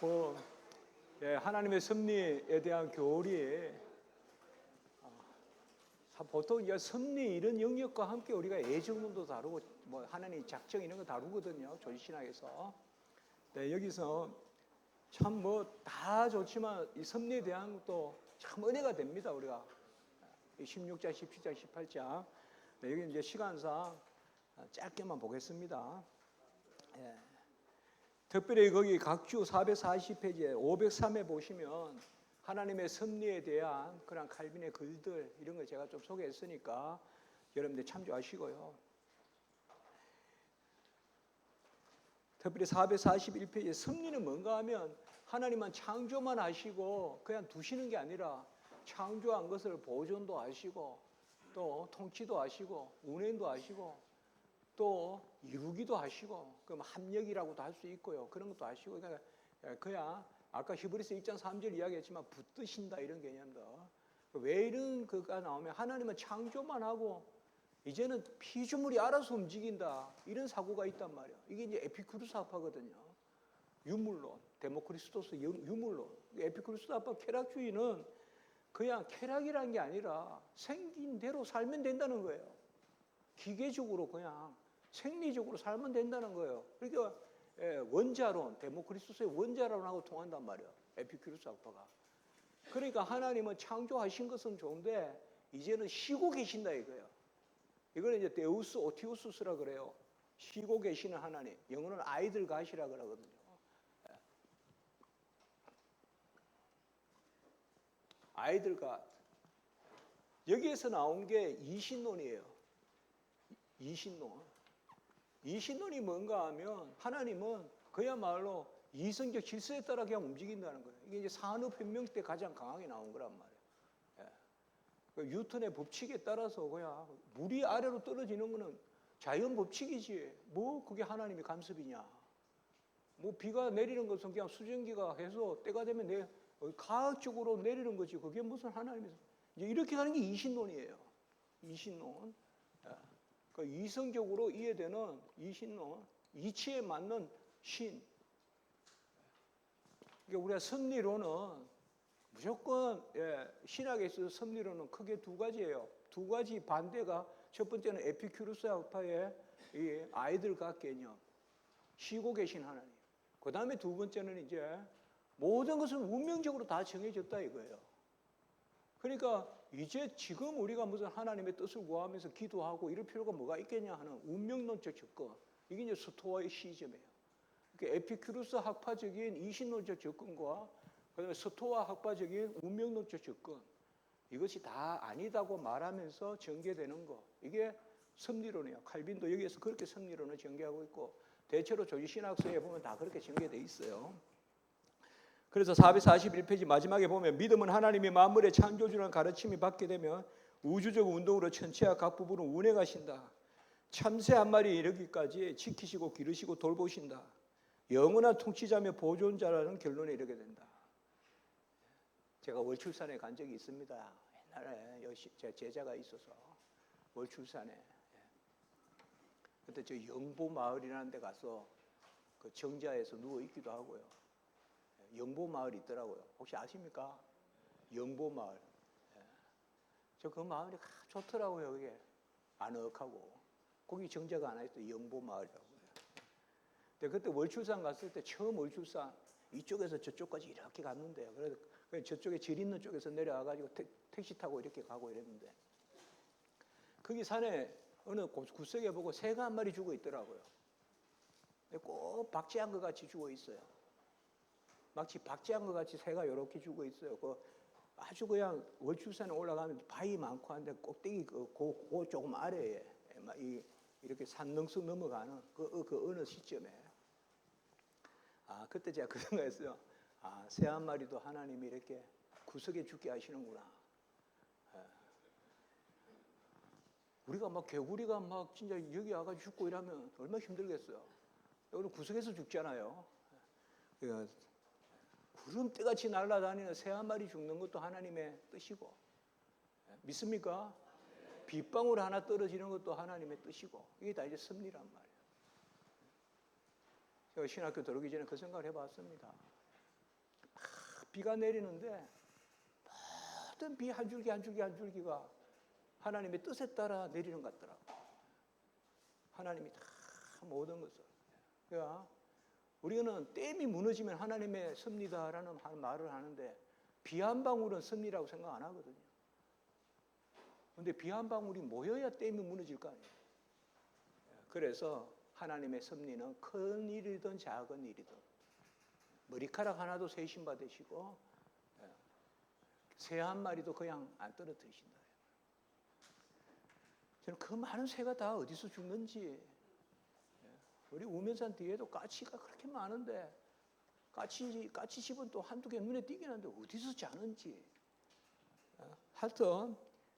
뭐 하나님의 섭리에 대한 교리, 보통 이제 섭리 이런 영역과 함께 우리가 예정론도 다루고 뭐 하나님 작정 이런 거 다루거든요. 조지신학에서. 네, 여기서 참 뭐 다 좋지만 이 섭리에 대한 것도 참 은혜가 됩니다. 우리가 16장, 17장, 18장. 네, 여기 이제 시간상 짧게만 보겠습니다. 예. 특별히 거기 각주 440페이지에 503에 보시면 하나님의 섭리에 대한 그런 칼빈의 글들 이런 거 제가 좀 소개했으니까 여러분들 참조하시고요. 특별히 441페이지에 섭리는 뭔가 하면 하나님은 창조만 하시고 그냥 두시는 게 아니라 창조한 것을 보존도 하시고 또 통치도 하시고 운행도 하시고 또 이루기도 하시고 그럼 합력이라고도 할 수 있고요. 그런 것도 하시고 그러니까 그냥 아까 히브리서 1장 3절 이야기했지만 붙드신다 이런 개념도. 왜 이런 거가 나오면 하나님은 창조만 하고 이제는 피조물이 알아서 움직인다 이런 사고가 있단 말이에요. 이게 이제 에피쿠르스 학파거든요. 유물론, 데모크리스토스 유물론. 에피쿠르스 학파 쾌락주의는 그냥 쾌락이라는 게 아니라 생긴 대로 살면 된다는 거예요. 기계적으로 그냥 생리적으로 살면 된다는 거예요. 그러니까 원자론, 데모크리스토스의 원자론하고 통한단 말이에요. 에피큐르스 학파가. 그러니까 하나님은 창조하신 것은 좋은데 이제는 쉬고 계신다 이거예요. 이걸 이제 데우스 오티우스라 그래요. 쉬고 계시는 하나님. 영어는 아이들 가시라 그러거든요. 아이들 가. 여기에서 나온 게 이신론이에요. 이신론. 이신론이 뭔가 하면 하나님은 그야말로 이성적 질서에 따라 그냥 움직인다는 거예요. 이게 이제 산업혁명 때 가장 강하게 나온 거란 말이에요. 그 뉴턴의 법칙에 따라서 그냥 물이 아래로 떨어지는 거는 자연 법칙이지. 뭐 그게 하나님의 간섭이냐. 뭐 비가 내리는 것은 그냥 수증기가 해서 때가 되면 과학적으로 내리는 거지. 그게 무슨 하나님의 이제 이렇게 가는 게 이신론이에요. 이신론. 이성적으로 이해되는 이신론, 이치에 맞는 신. 그러니까 우리가 섭리론은 무조건 신학에 있어서 섭리론은 크게 두 가지예요. 두 가지 반대가 첫 번째는 에피큐르스 학파의 이 아이들각 개념, 쉬고 계신 하나님. 그 다음에 두 번째는 이제 모든 것은 운명적으로 다 정해졌다 이거예요. 그러니까 이제 지금 우리가 무슨 하나님의 뜻을 구하면서 기도하고 이럴 필요가 뭐가 있겠냐 하는 운명론적 접근. 이게 이제 스토아의 시점이에요. 그러니까 에피큐르스 학파적인 이신론적 접근과 그다음에 스토아 학파적인 운명론적 접근. 이것이 다 아니다고 말하면서 전개되는 거. 이게 섭리론이에요. 칼빈도 여기에서 그렇게 섭리론을 전개하고 있고 대체로 조지신학서에 보면 다 그렇게 전개되어 있어요. 그래서 441페이지 마지막에 보면 믿음은 하나님이 만물의 창조주라는 가르침이 받게 되면 우주적 운동으로 천체와 각 부분을 운행하신다. 참새 한 마리 이르기까지 지키시고 기르시고 돌보신다. 영원한 통치자며 보존자라는 결론에 이르게 된다. 제가 월출산에 간 적이 있습니다. 옛날에 제 제자가 있어서 월출산에. 그때 저 영보마을이라는 데 가서 그 정자에서 누워 있기도 하고요. 영보마을이 있더라고요. 혹시 아십니까? 영보마을. 저 그 마을이 좋더라고요. 그게 아늑하고. 거기 정자가 하나 있어요. 영보마을이라고. 근데 그때 월출산 갔을 때 처음 월출산 이쪽에서 저쪽까지 이렇게 갔는데요. 그래서 저쪽에 질 있는 쪽에서 내려와가지고 택시 타고 이렇게 가고 이랬는데 거기 산에 어느 구석에 보고 새가 한 마리 죽어 있더라고요. 꼭 박쥐한 것 같이 죽어 있어요. 마치 박쥐한 것 같이 새가 이렇게 죽어 있어요. 아주 그냥 월출산에 올라가면 바위 많고 한데 꼭대기 그 조금 아래에 이렇게 산능수 넘어가는 그 어느 시점에 그때 제가 그 생각했어요. 새 한 마리도 하나님이 이렇게 구석에 죽게 하시는구나. 우리가 막 개구리가 막 진짜 여기 와가지고 죽고 이러면 얼마나 힘들겠어요. 우리 구석에서 죽잖아요. 그러니까 구름대같이 날아다니는 새 한 마리 죽는 것도 하나님의 뜻이고 믿습니까? 빗방울 하나 떨어지는 것도 하나님의 뜻이고 이게 다 이제 섭리란 말이에요. 제가 신학교 들어오기 전에 그 생각을 해봤습니다. 비가 내리는데 모든 비 한 줄기 한 줄기 한 줄기가 하나님의 뜻에 따라 내리는 것 같더라고. 하나님이 다 모든 것을. 그러니까 우리는 댐이 무너지면 하나님의 섭리다라는 말을 하는데 비 한 방울은 섭리라고 생각 안 하거든요. 그런데 비 한 방울이 모여야 댐이 무너질 거 아니에요. 그래서 하나님의 섭리는 큰 일이든 작은 일이든 머리카락 하나도 세심받으시고 새 한 마리도 그냥 안 떨어뜨리신다. 저는 그 많은 새가 다 어디서 죽는지, 우리 우면산 뒤에도 까치가 그렇게 많은데 까치집은 또 한두 개 눈에 띄긴 한데 어디서 자는지, 하여튼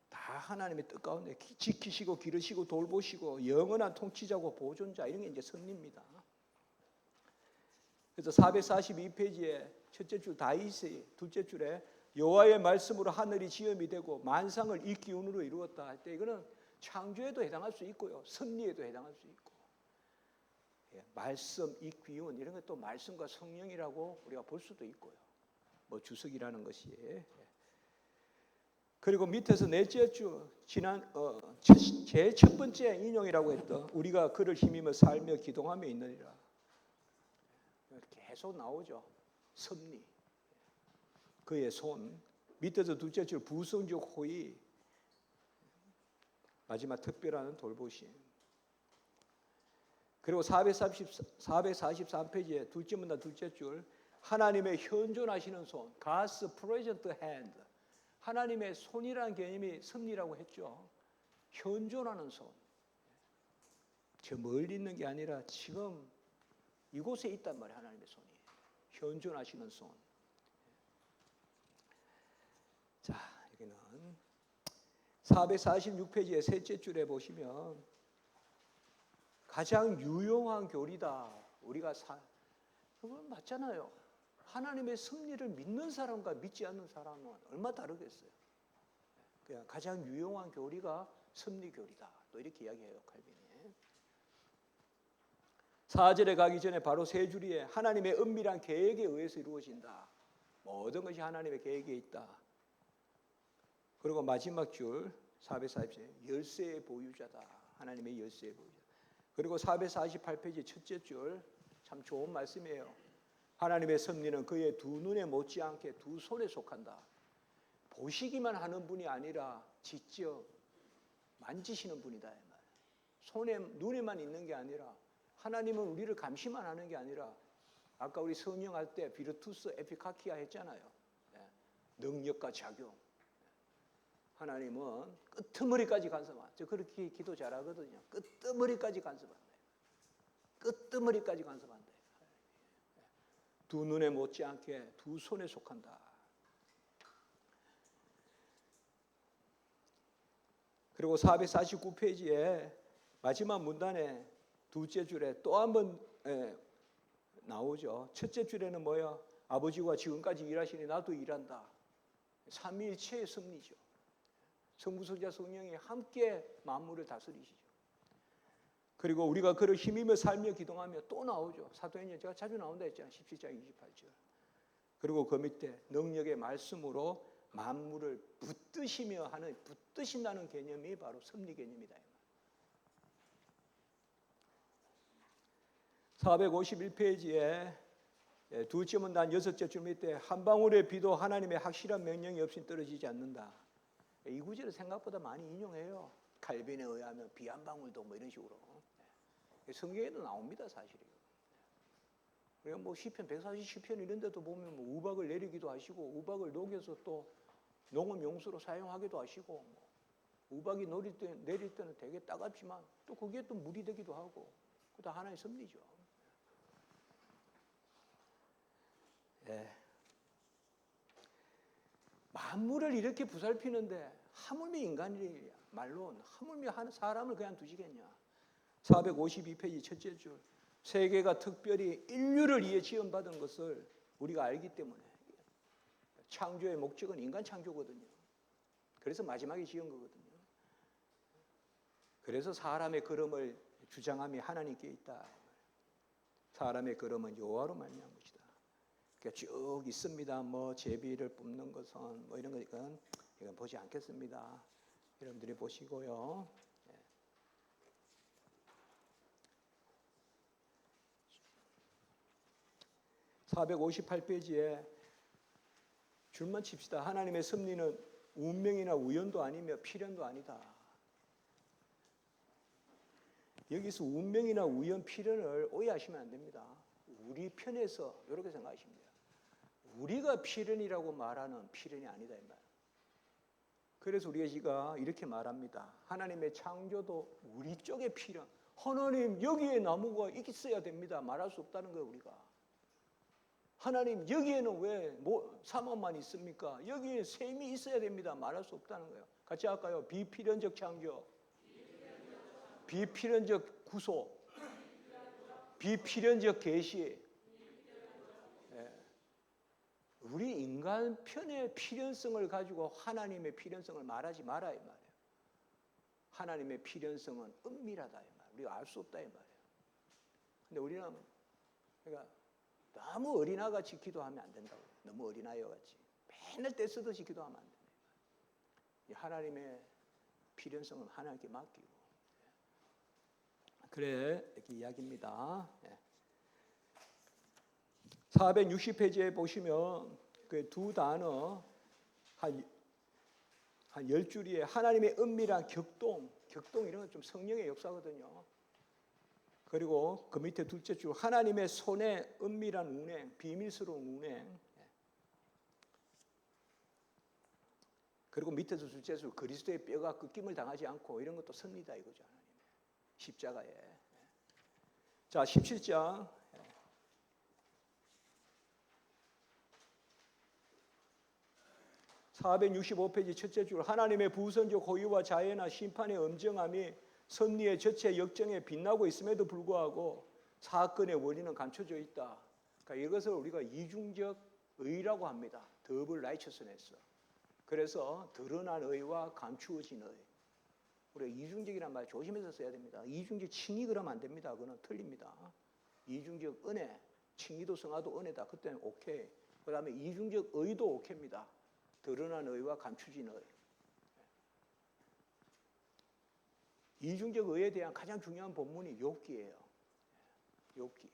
다 하나님의 뜻 가운데 지키시고 기르시고 돌보시고 영원한 통치자고 보존자, 이런 게 이제 섭리입니다. 그래서 442페이지에 첫째 줄 다윗이, 둘째 줄에 여호와의 말씀으로 하늘이 지음이 되고 만상을 이 기운으로 이루었다 할 때, 이거는 창조에도 해당할 수 있고요, 섭리에도 해당할 수 있고, 말씀, 이 기운, 이런 것도 말씀과 성령이라고 우리가 볼 수도 있고요, 뭐 주석이라는 것이. 그리고 밑에서 넷째 주 지난 제일 첫 번째 인용이라고 했던 우리가 그를 힘입어 살며 기동하며 있느니라, 계속 나오죠. 섭리, 그의 손. 밑에서 둘째 줄 부성적 호의, 마지막 특별한 돌보심. 그리고 443페이지에 둘째 문단 둘째 줄 하나님의 현존하시는 손, God's present hand. 하나님의 손이라는 개념이 섭리라고 했죠. 현존하는 손. 저 멀리 있는 게 아니라 지금 이곳에 있단 말이에요. 하나님의 손이 현존하시는 손. 자, 여기는 446페이지의 셋째 줄에 보시면 가장 유용한 교리다. 우리가 그건 맞잖아요. 하나님의 섭리를 믿는 사람과 믿지 않는 사람은 얼마 다르겠어요. 그냥 가장 유용한 교리가 섭리 교리다. 또 이렇게 이야기해요, 칼빈이. 4절에 가기 전에 바로 세 줄이에 하나님의 은밀한 계획에 의해서 이루어진다. 모든 것이 하나님의 계획에 있다. 그리고 마지막 줄 440절 열쇠의 보유자다. 하나님의 열쇠의 보유자. 그리고 448페이지 첫째 줄 참 좋은 말씀이에요. 하나님의 섭리는 그의 두 눈에 못지않게 두 손에 속한다. 보시기만 하는 분이 아니라 직접 만지시는 분이다. 손에 눈에만 있는 게 아니라, 하나님은 우리를 감시만 하는 게 아니라, 아까 우리 성령할 때 비르투스 에피카키아 했잖아요. 능력과 작용. 하나님은 끄트머리까지 간섭한다. 저 그렇게 기도 잘하거든요. 끄트머리까지 간섭한다. 끄트머리까지 간섭한다. 두 눈에 못지않게 두 손에 속한다. 그리고 449페이지에 마지막 문단에 둘째 줄에 또 한 번 나오죠. 첫째 줄에는 뭐야? 아버지와 지금까지 일하시니 나도 일한다. 삼위일체의 섭리죠. 성부, 성자, 성령이 함께 만물을 다스리시죠. 그리고 우리가 그를 힘입어 살며 기동하며 또 나오죠. 사도행전 제가 자주 나온다 했잖아요. 17장 28절. 그리고 그 밑에 능력의 말씀으로 만물을 붙드시며 하는, 붙드신다는 개념이 바로 섭리 개념이다. 451페이지에 둘째 문단 여섯째 줄 밑에 한 방울의 비도 하나님의 확실한 명령이 없이 떨어지지 않는다. 이 구절을 생각보다 많이 인용해요. 칼빈에 의하면 비 한 방울도 뭐 이런 식으로. 성경에도 나옵니다, 사실이. 그러니까 뭐 시편 140시편 이런 데도 보면 뭐 우박을 내리기도 하시고 우박을 녹여서 또 농업 용수로 사용하기도 하시고, 뭐 우박이 내릴 때는 되게 따갑지만 또 거기에 또 물이 되기도 하고, 그것도 하나의 섭리죠. 만물을 이렇게 부살피는데 하물며 인간이 말론 하물며 사람을 그냥 두시겠냐. 452페이지 첫째 줄 세계가 특별히 인류를 위해 지음받은 것을 우리가 알기 때문에, 창조의 목적은 인간 창조거든요. 그래서 마지막에 지은 거거든요. 그래서 사람의 걸음을 주장함이 하나님께 있다. 사람의 걸음은 여호와로 말미암은 것이다. 쭉 있습니다. 뭐 제비를 뽑는 것은 뭐 이런 거니까 이건 보지 않겠습니다. 여러분들이 보시고요. 458페이지에 줄만 칩시다. 하나님의 섭리는 운명이나 우연도 아니며 필연도 아니다. 여기서 운명이나 우연, 필연을 오해하시면 안 됩니다. 우리 편에서 이렇게 생각하시면 돼요. 우리가 필연이라고 말하는 필연이 아니다 이 말이에요. 그래서 우리가 이렇게 말합니다. 하나님의 창조도 우리 쪽의 필연. 하나님 여기에 나무가 있어야 됩니다. 말할 수 없다는 거예요 우리가. 하나님 여기에는 왜 사막만 있습니까? 여기에 샘이 있어야 됩니다. 말할 수 없다는 거예요. 같이 할까요? 비필연적 창조, 비필연적 구속, 비필연적 계시. 우리 인간 편의 필연성을 가지고 하나님의 필연성을 말하지 마라 이 말이에요. 하나님의 필연성은 은밀하다 이 말이에요. 우리가 알 수 없다 이 말이에요. 근데 우리는 그러니까 너무 어린아이같이 기도하면 안 된다고. 너무 어린아이같이 맨날 떼쓰듯이 기도하면 안 된다. 하나님의 필연성은 하나님께 맡기고. 그래 이렇게 이야기입니다. 460페이지에 보시면 그 두 단어 한 10줄이에 하나님의 은밀한 격동 이런 건 좀 성령의 역사거든요. 그리고 그 밑에 둘째 줄 하나님의 손에 은밀한 운행, 비밀스러운 운행. 그리고 밑에서 둘째 줄 그리스도의 뼈가 꺾임을 당하지 않고 이런 것도 섭리다 이거죠. 하나님의 십자가에. 자 17장 465페이지 첫째 줄 하나님의 부선적 호의와 자애나 심판의 엄정함이 섭리의 전체 역정에 빛나고 있음에도 불구하고 사건의 원인은 감춰져 있다. 그러니까 이것을 우리가 이중적 의라고 합니다. 더블 라이처스네스. 그래서 드러난 의와 감추어진 의. 우리가 이중적이란 말 조심해서 써야 됩니다. 이중적 칭의 그러면 안 됩니다. 그거는 틀립니다. 이중적 은혜, 칭의도 성화도 은혜다. 그때는 오케이. 그 다음에 이중적 의도 오케이입니다. 드러난 의와 감추진 의. 이중적 의에 대한 가장 중요한 본문이 욥기예요. 욥기.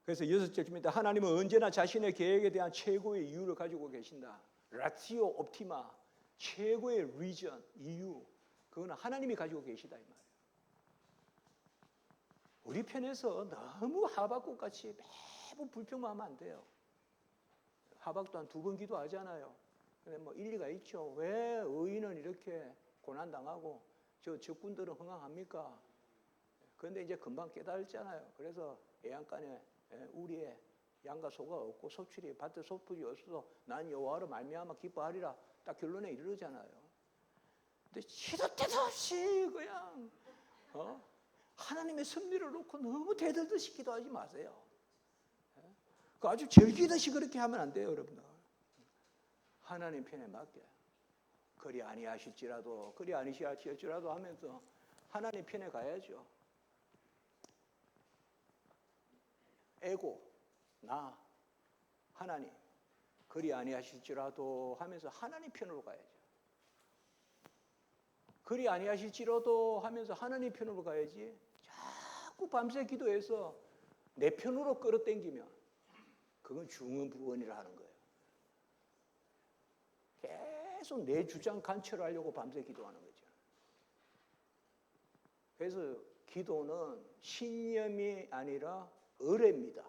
그래서 6절쯤입니다. 하나님은 언제나 자신의 계획에 대한 최고의 이유를 가지고 계신다. 라티오 옵티마, 최고의 리전, 이유. 그거는 하나님이 가지고 계시다 이 말이에요. 우리 편에서 너무 하박국같이 매번 불평만 하면 안 돼요. 하박도 한 2번 기도하잖아요. 근데 뭐 일리가 있죠. 왜 의인은 이렇게 고난당하고 저 적군들은 흥황합니까? 그런데 이제 금방 깨달았잖아요. 그래서 애양간에 우리의 양과 소가 없고 소출이 밭에 소풀이 없어서 난 여호와로 말미암아 기뻐하리라. 딱 결론에 이르잖아요. 근데 시도 때도 없이 그냥 하나님의 섭리를 놓고 너무 대들듯이 기도하지 마세요. 그 아주 즐기듯이 그렇게 하면 안 돼요, 여러분들. 하나님 편에 맡겨요. 그리 아니하실지라도 하면서 하나님 편에 가야죠. 에고, 나, 하나님, 그리 아니하실지라도 하면서 하나님 편으로 가야죠. 그리 아니하실지라도 하면서 하나님 편으로 가야지. 자꾸 밤새 기도해서 내 편으로 끌어당기면 그건 중언부언이라 하는 거예요. 계속 내 주장 관철하려고 밤새 기도하는 거죠. 그래서 기도는 신념이 아니라 의뢰입니다.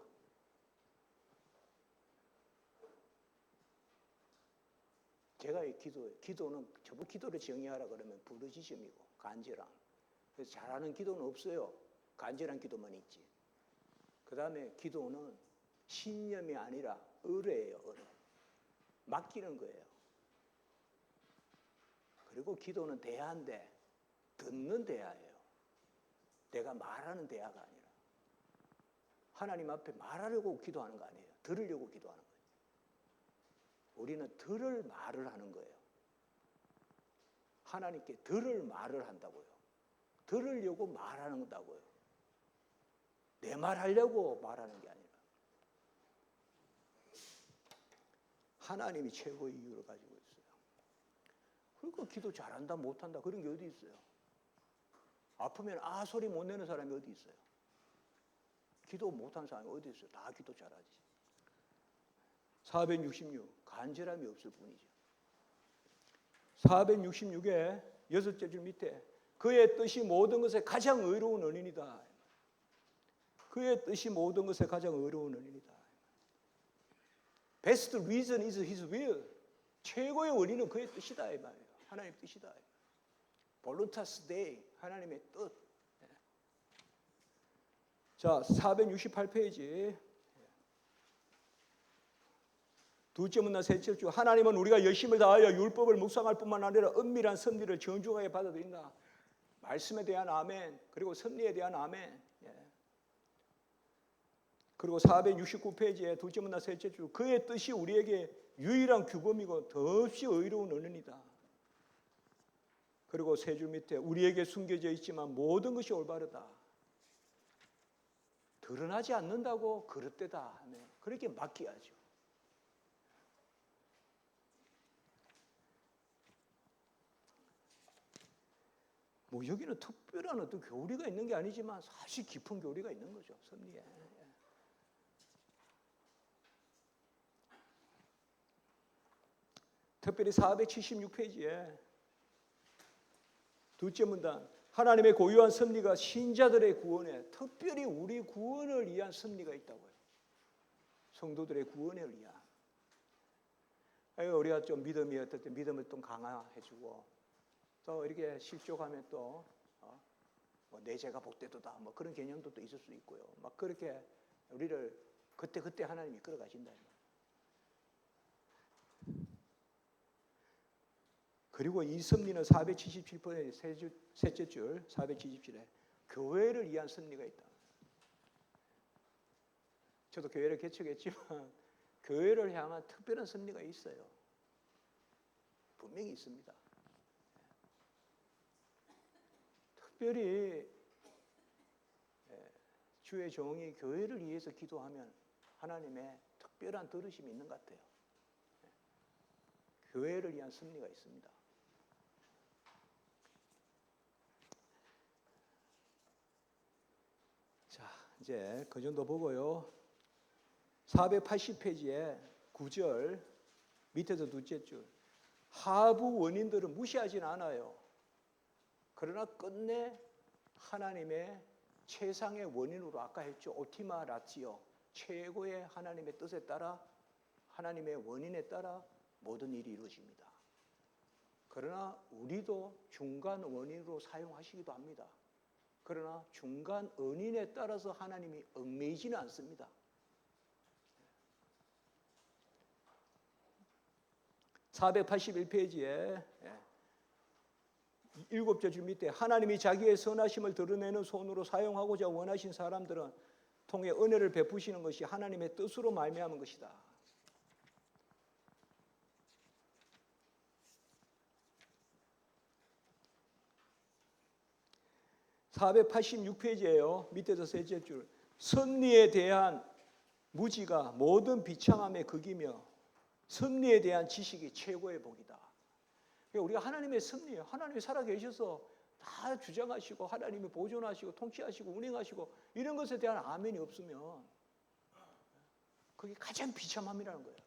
제가 기도는 전부 기도를 정의하라 그러면 부르짖음이고 간절함. 그래서 잘하는 기도는 없어요. 간절한 기도만 있지. 그 다음에 기도는 신념이 아니라 의뢰예요. 의뢰. 맡기는 거예요. 그리고 기도는 대화인데 듣는 대화예요. 내가 말하는 대화가 아니라 하나님 앞에 말하려고 기도하는 거 아니에요. 들으려고 기도하는 거예요. 우리는 들을 말을 하는 거예요. 하나님께 들을 말을 한다고요. 들으려고 말하는 거다고요. 말하려고 말하는 게 아니라 하나님이 최고의 이유를 가지고 있어요. 그러니까 기도 잘한다 못한다 그런 게 어디 있어요. 아프면 아 소리 못 내는 사람이 어디 있어요. 기도 못하는 사람이 어디 있어요. 다 기도 잘하지. 466 간절함이 없을 뿐이죠. 466의 6째 줄 밑에 그의 뜻이 모든 것에 가장 의로운 은인이다. 그의 뜻이 모든 것에 가장 의로운 은인이다. Best reason is his will. 최고의 원인은 그의 뜻이다 이 말이에요. 하나님의 뜻이다. Voluntas Dei. 하나님의 뜻. 자, 468페이지. 둘째 문단 셋째 주. 하나님은 우리가 열심을 다하여 율법을 묵상할 뿐만 아니라 은밀한 섭리를 정중하게 받아들인다. 말씀에 대한 아멘. 그리고 섭리에 대한 아멘. 그리고 469페이지에 둘째 문단 셋째 주. 그의 뜻이 우리에게 유일한 규범이고 더없이 의로운 은은이다. 그리고 세 줄 밑에 우리에게 숨겨져 있지만 모든 것이 올바르다. 드러나지 않는다고 그릇되다 하면 그렇게 맡겨야죠. 뭐 여기는 특별한 어떤 교리가 있는 게 아니지만 사실 깊은 교리가 있는 거죠. 섭리에. 특별히 476페이지에 둘째 문단 하나님의 고유한 섭리가 신자들의 구원에 특별히 우리 구원을 위한 섭리가 있다고요. 성도들의 구원을 위한. 우리가 좀 믿음이 어떨 때 믿음을 좀 강화해주고 또 이렇게 실족하면 또 내 죄가 복되도다 뭐 그런 개념도 또 있을 수 있고요. 막 그렇게 우리를 그때 하나님이 끌어가신다. 그리고 이 섭리는 477번의 셋째 줄 477에 교회를 위한 섭리가 있다. 저도 교회를 개척했지만 교회를 향한 특별한 섭리가 있어요. 분명히 있습니다. 특별히 주의 종이 교회를 위해서 기도하면 하나님의 특별한 들으심이 있는 것 같아요. 교회를 위한 섭리가 있습니다. 자, 이제 그 정도 보고요. 480페이지에 9절 밑에서 둘째 줄. 하부 원인들은 무시하진 않아요. 그러나 끝내 하나님의 최상의 원인으로 아까 했죠. 오티마 라치오. 최고의 하나님의 뜻에 따라 하나님의 원인에 따라 모든 일이 이루어집니다. 그러나 우리도 중간 원인으로 사용하시기도 합니다. 그러나 중간 원인에 따라서 하나님이 얽매이지는 않습니다. 481페이지에 7째 줄 밑에 하나님이 자기의 선하심을 드러내는 손으로 사용하고자 원하신 사람들은 통해 은혜를 베푸시는 것이 하나님의 뜻으로 말미암은 것이다. 486페이지예요. 밑에서 셋째 줄. 섭리에 대한 무지가 모든 비참함의 극이며 섭리에 대한 지식이 최고의 복이다. 그러니까 우리가 하나님의 섭리예요. 하나님이 살아계셔서 다 주장하시고 하나님이 보존하시고 통치하시고 운행하시고 이런 것에 대한 아멘이 없으면 그게 가장 비참함이라는 거예요.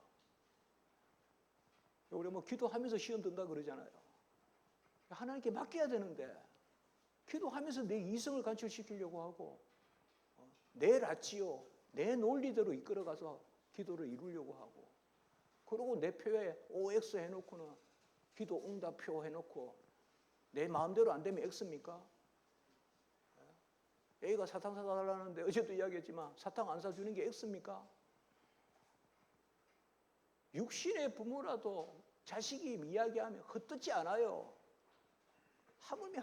우리 뭐 기도하면서 시험 든다 그러잖아요. 하나님께 맡겨야 되는데 기도하면서 내 이성을 관철시키려고 하고 내 라치오, 내 논리대로 이끌어가서 기도를 이루려고 하고 그리고 내 표에 OX 해놓고는 기도 응답표 해놓고 내 마음대로 안 되면 X입니까? A가 사탕 사달라는데 어제도 이야기했지만 사탕 안 사주는 게 X입니까? 육신의 부모라도 자식이 이야기하면 헛듣지 않아요. 하물며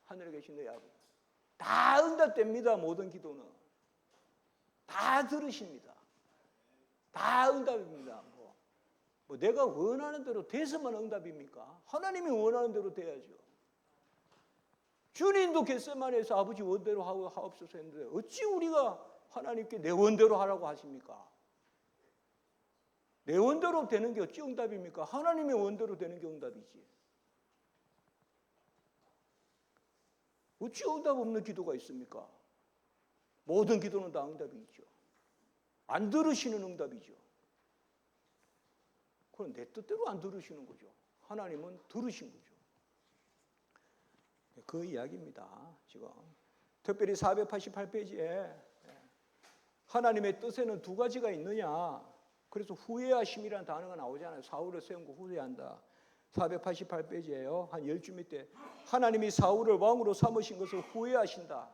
하늘에 계신 내 아버지 다 응답됩니다. 모든 기도는 다 들으십니다. 다 응답입니다. 뭐 내가 원하는 대로 돼서만 응답입니까? 하나님이 원하는 대로 돼야죠. 주님도 겟세마네에서 아버지 원대로 하옵소서 했는데 어찌 우리가 하나님께 내 원대로 하라고 하십니까? 내 원대로 되는 게 어찌 응답입니까? 하나님의 원대로 되는 게 응답이지. 어찌 응답 없는 기도가 있습니까? 모든 기도는 다 응답이 있죠. 안 들으시는 응답이죠. 그건 내 뜻대로 안 들으시는 거죠. 하나님은 들으신 거죠. 그 이야기입니다. 지금 특별히 488페이지에 하나님의 뜻에는 두 가지가 있느냐. 그래서 후회하심이라는 단어가 나오잖아요. 사울을 세운 거 후회한다. 488페이지에요. 한 10줄 밑에 하나님이 사울을 왕으로 삼으신 것을 후회하신다.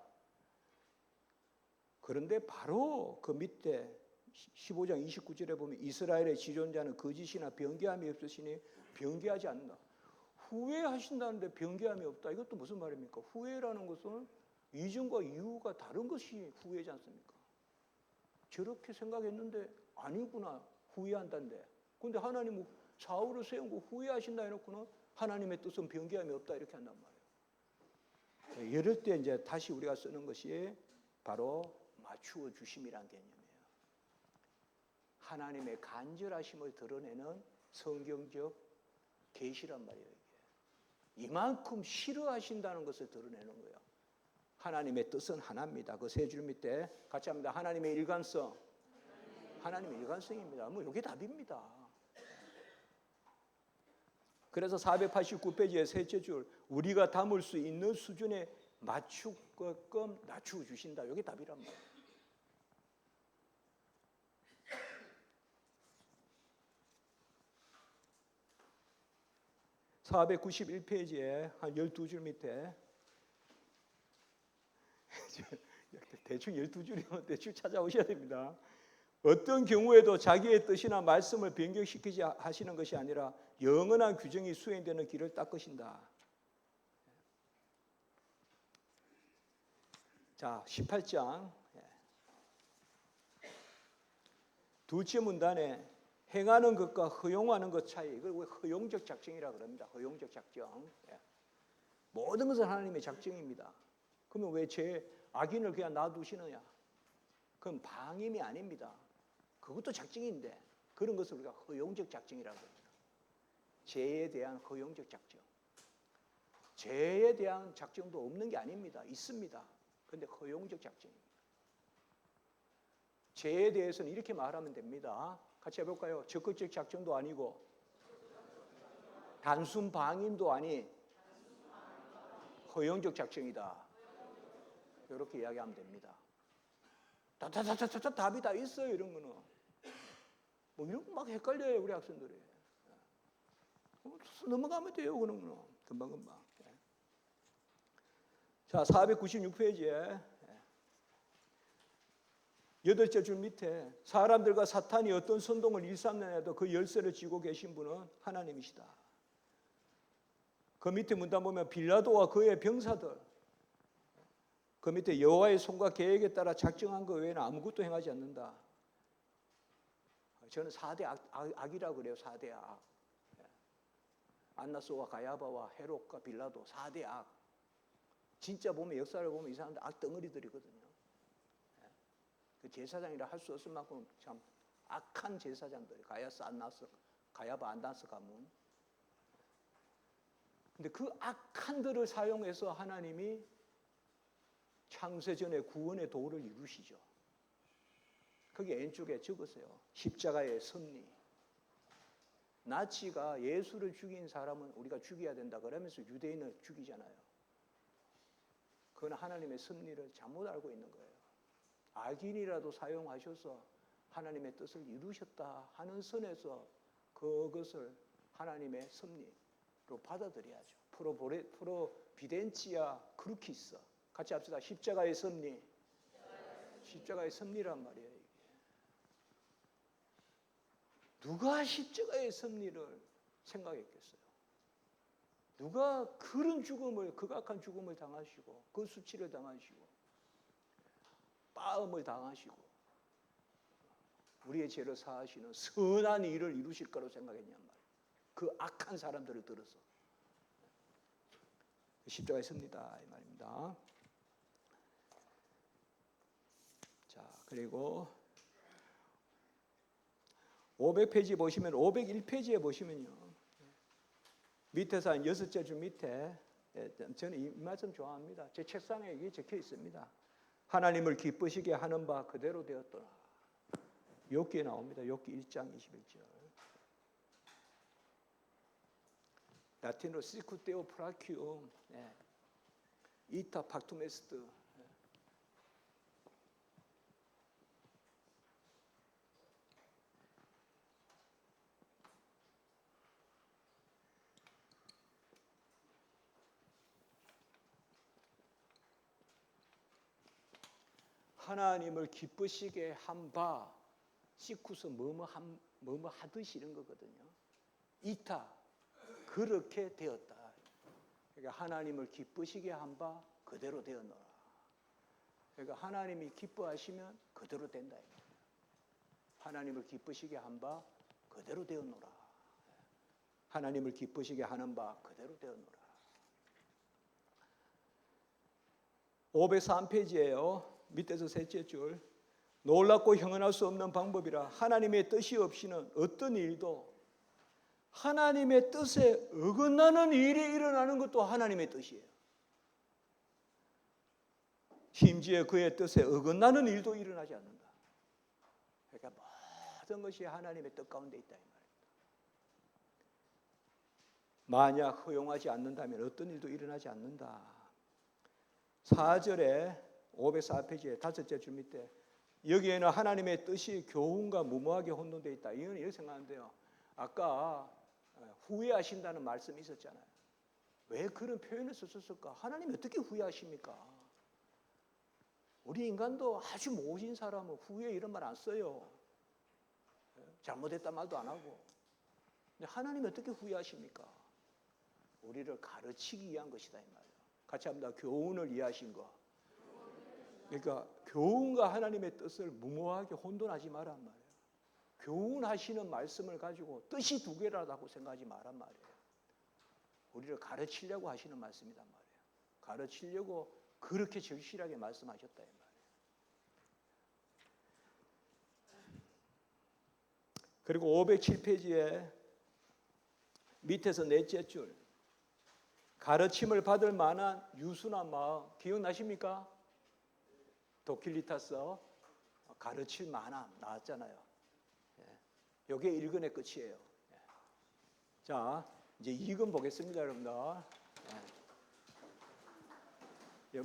그런데 바로 그 밑에 15장 29절에 보면 이스라엘의 지존자는 거짓이나 변개함이 없으시니 변개하지 않는다. 후회하신다는데 변개함이 없다. 이것도 무슨 말입니까? 후회라는 것은 이전과 이후가 다른 것이 후회지 않습니까? 저렇게 생각했는데 아니구나. 후회한다는데. 그런데 하나님은 사울을 세운 거 후회하신다 해놓고는 하나님의 뜻은 변개함이 없다 이렇게 한단 말이에요. 이럴 때 이제 다시 우리가 쓰는 것이 바로 맞추어 주심이란 개념이에요. 하나님의 간절하심을 드러내는 성경적 계시란 말이에요. 이만큼 싫어하신다는 것을 드러내는 거예요. 하나님의 뜻은 하나입니다. 그 세 줄 밑에 같이 합니다. 하나님의 일관성. 하나님의 일관성입니다. 뭐 이게 답입니다. 그래서 489페이지의 셋째 줄 우리가 담을 수 있는 수준에 맞추게끔 낮추어 주신다. 이게 답이란 말이에요. (491페이지에) 한 12줄 밑에 대충 12줄이면 대충 찾아오셔야 됩니다. 어떤 경우에도 자기의 뜻이나 말씀을 변경시키지 하시는 것이 아니라 영원한 규정이 수행되는 길을 닦으신다. 자, 18장 둘째 문단에 행하는 것과 허용하는 것 차이, 이걸 왜 허용적 작정이라고 그럽니다. 허용적 작정. 모든 것은 하나님의 작정입니다. 그러면 왜 제 악인을 그냥 놔두시느냐? 그건 방임이 아닙니다. 그것도 작정인데 그런 것을 우리가 허용적 작정이라고 합니다. 죄에 대한 허용적 작정. 죄에 대한 작정도 없는 게 아닙니다. 있습니다. 그런데 허용적 작정입니다. 죄에 대해서는 이렇게 말하면 됩니다. 같이 해볼까요? 적극적 작정도 아니고 단순 방임도 아닌 허용적 작정이다. 이렇게 이야기하면 됩니다. 답이 다 있어요. 이런 거는 뭐 이런 거 막 헷갈려요. 우리 학생들이. 넘어가면 돼요. 그런 거는 금방금방. 자, 496페이지에 8째 줄 밑에 사람들과 사탄이 어떤 선동을 일삼느냐도 그 열쇠를 쥐고 계신 분은 하나님이시다. 그 밑에 문단 보면 빌라도와 그의 병사들, 그 밑에 여호와의 손과 계획에 따라 작정한 것 외에는 아무것도 행하지 않는다. 저는 4대 악이라고 그래요. 4대 악. 안나스와 가야바와 헤롯과 빌라도 4대 악. 진짜 보면 역사를 보면 이 사람들 악덩어리들이거든요. 그 제사장이라 할 수 없을 만큼 참 악한 제사장들, 가야스, 안나스, 가야바, 안나스 가문. 근데 그 악한들을 사용해서 하나님이 창세전에 구원의 도를 이루시죠. 거기 왼쪽에 적으세요. 십자가의 섭리. 나치가 예수를 죽인 사람은 우리가 죽여야 된다 그러면서 유대인을 죽이잖아요. 그건 하나님의 섭리를 잘못 알고 있는 거예요. 악인이라도 사용하셔서 하나님의 뜻을 이루셨다 하는 선에서 그것을 하나님의 섭리로 받아들여야죠. 프로비덴치아 크루키스. 같이 합시다. 십자가의 섭리. 십자가의 섭리란 말이에요. 이게. 누가 십자가의 섭리를 생각했겠어요? 누가 그런 죽음을, 극악한 죽음을 당하시고 그 수치를 당하시고 빠음을 당하시고 우리의 죄를 사하시는 선한 일을 이루실 거라고 생각했냔 말이에요. 그 악한 사람들을 들어서. 십자가에 섭니다 이 말입니다. 자, 그리고 500페이지 보시면 501페이지에 보시면요. 밑에서 한 6째 줄 밑에 저는 이 말씀 좋아합니다. 제 책상에 이게 적혀 있습니다. 하나님을 기쁘시게 하는 바 그대로 되었더라. 욥기에 나옵니다. 욥기 1장 21절. 라틴어로 시쿠테오 프라큐움, 이타 팍투메스트. 하나님을 기쁘시게 한 바, 시쿠스 뭐뭐 하듯이 이런 거거든요. 이타 그렇게 되었다. 그러니까 하나님을 기쁘시게 한 바 그대로 되었노라. 그러니까 하나님이 기뻐하시면 그대로 된다. 하나님을 기쁘시게 한 바 그대로 되었노라. 하나님을 기쁘시게 하는 바 그대로 되었노라. 503페이지예요. 밑에서 셋째 줄. 놀랍고 형언할 수 없는 방법이라. 하나님의 뜻이 없이는 어떤 일도, 하나님의 뜻에 어긋나는 일이 일어나는 것도 하나님의 뜻이에요. 심지어 그의 뜻에 어긋나는 일도 일어나지 않는다. 그러니까 모든 것이 하나님의 뜻 가운데 있다 이 말입니다. 만약 허용하지 않는다면 어떤 일도 일어나지 않는다. 4절에 504페이지에 5째 줄 밑에 여기에는 하나님의 뜻이 교훈과 무모하게 혼돈되어 있다. 이건 이렇게 생각하는데요. 아까 후회하신다는 말씀이 있었잖아요. 왜 그런 표현을 썼을까? 하나님이 어떻게 후회하십니까? 우리 인간도 아주 모진 사람은 후회 이런 말 안 써요. 잘못했다 말도 안 하고. 근데 하나님이 어떻게 후회하십니까? 우리를 가르치기 위한 것이다 이 말이에요. 같이 합니다. 교훈을 이해하신 거. 그러니까 교훈과 하나님의 뜻을 무모하게 혼돈하지 말란 말이에요. 교훈하시는 말씀을 가지고 뜻이 두 개라고 생각하지 말란 말이에요. 우리를 가르치려고 하시는 말씀이란 말이에요. 가르치려고 그렇게 절실하게 말씀하셨다 이 말이에요. 그리고 507페이지에 밑에서 넷째 줄. 가르침을 받을 만한 유순한 마음 기억나십니까? 도킬리타스 가르칠 만함 나왔잖아요. 이게 1근의 끝이에요. 자, 이제 2근 보겠습니다, 여러분들.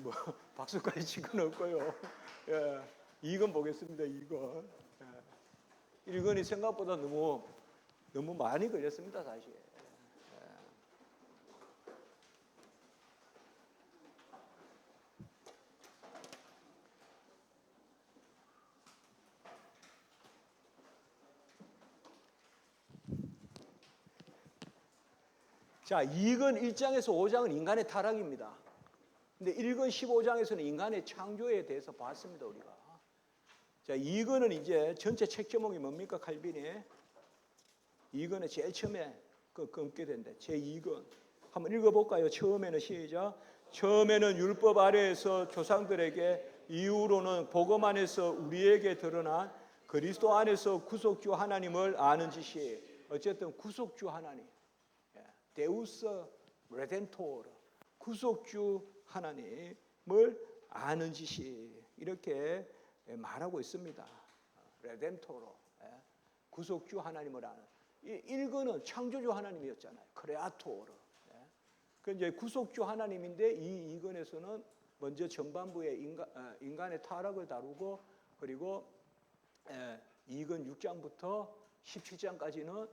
뭐 박수까지 칠 건 없고요. 2근 보겠습니다, 2근. 1근이 생각보다 너무 많이 걸렸습니다, 사실. 자, 2근 1장에서 5장은 인간의 타락입니다. 근데 1근 15장에서는 인간의 창조에 대해서 봤습니다, 우리가. 자, 2근은 이제 전체 책 제목이 뭡니까, 칼빈이? 2근에 제일 처음에 끊게 된대. 제2근. 한번 읽어볼까요? 처음에는 시작. 처음에는 율법 아래에서 조상들에게, 이후로는 복음 안에서 우리에게 드러난 그리스도 안에서 구속주 하나님을 아는 지시. 어쨌든 구속주 하나님. 데우스 레덴토르, 구속주 하나님을 아는 지시, 이렇게 말하고 있습니다. 레덴토르, 구속주 하나님을 아는. 1근은 창조주 하나님이었잖아요. 크레아토르. 그 이제 구속주 하나님인데 이 2근에서는 먼저 전반부에 인간의 타락을 다루고, 그리고 2근 6장부터 17장까지는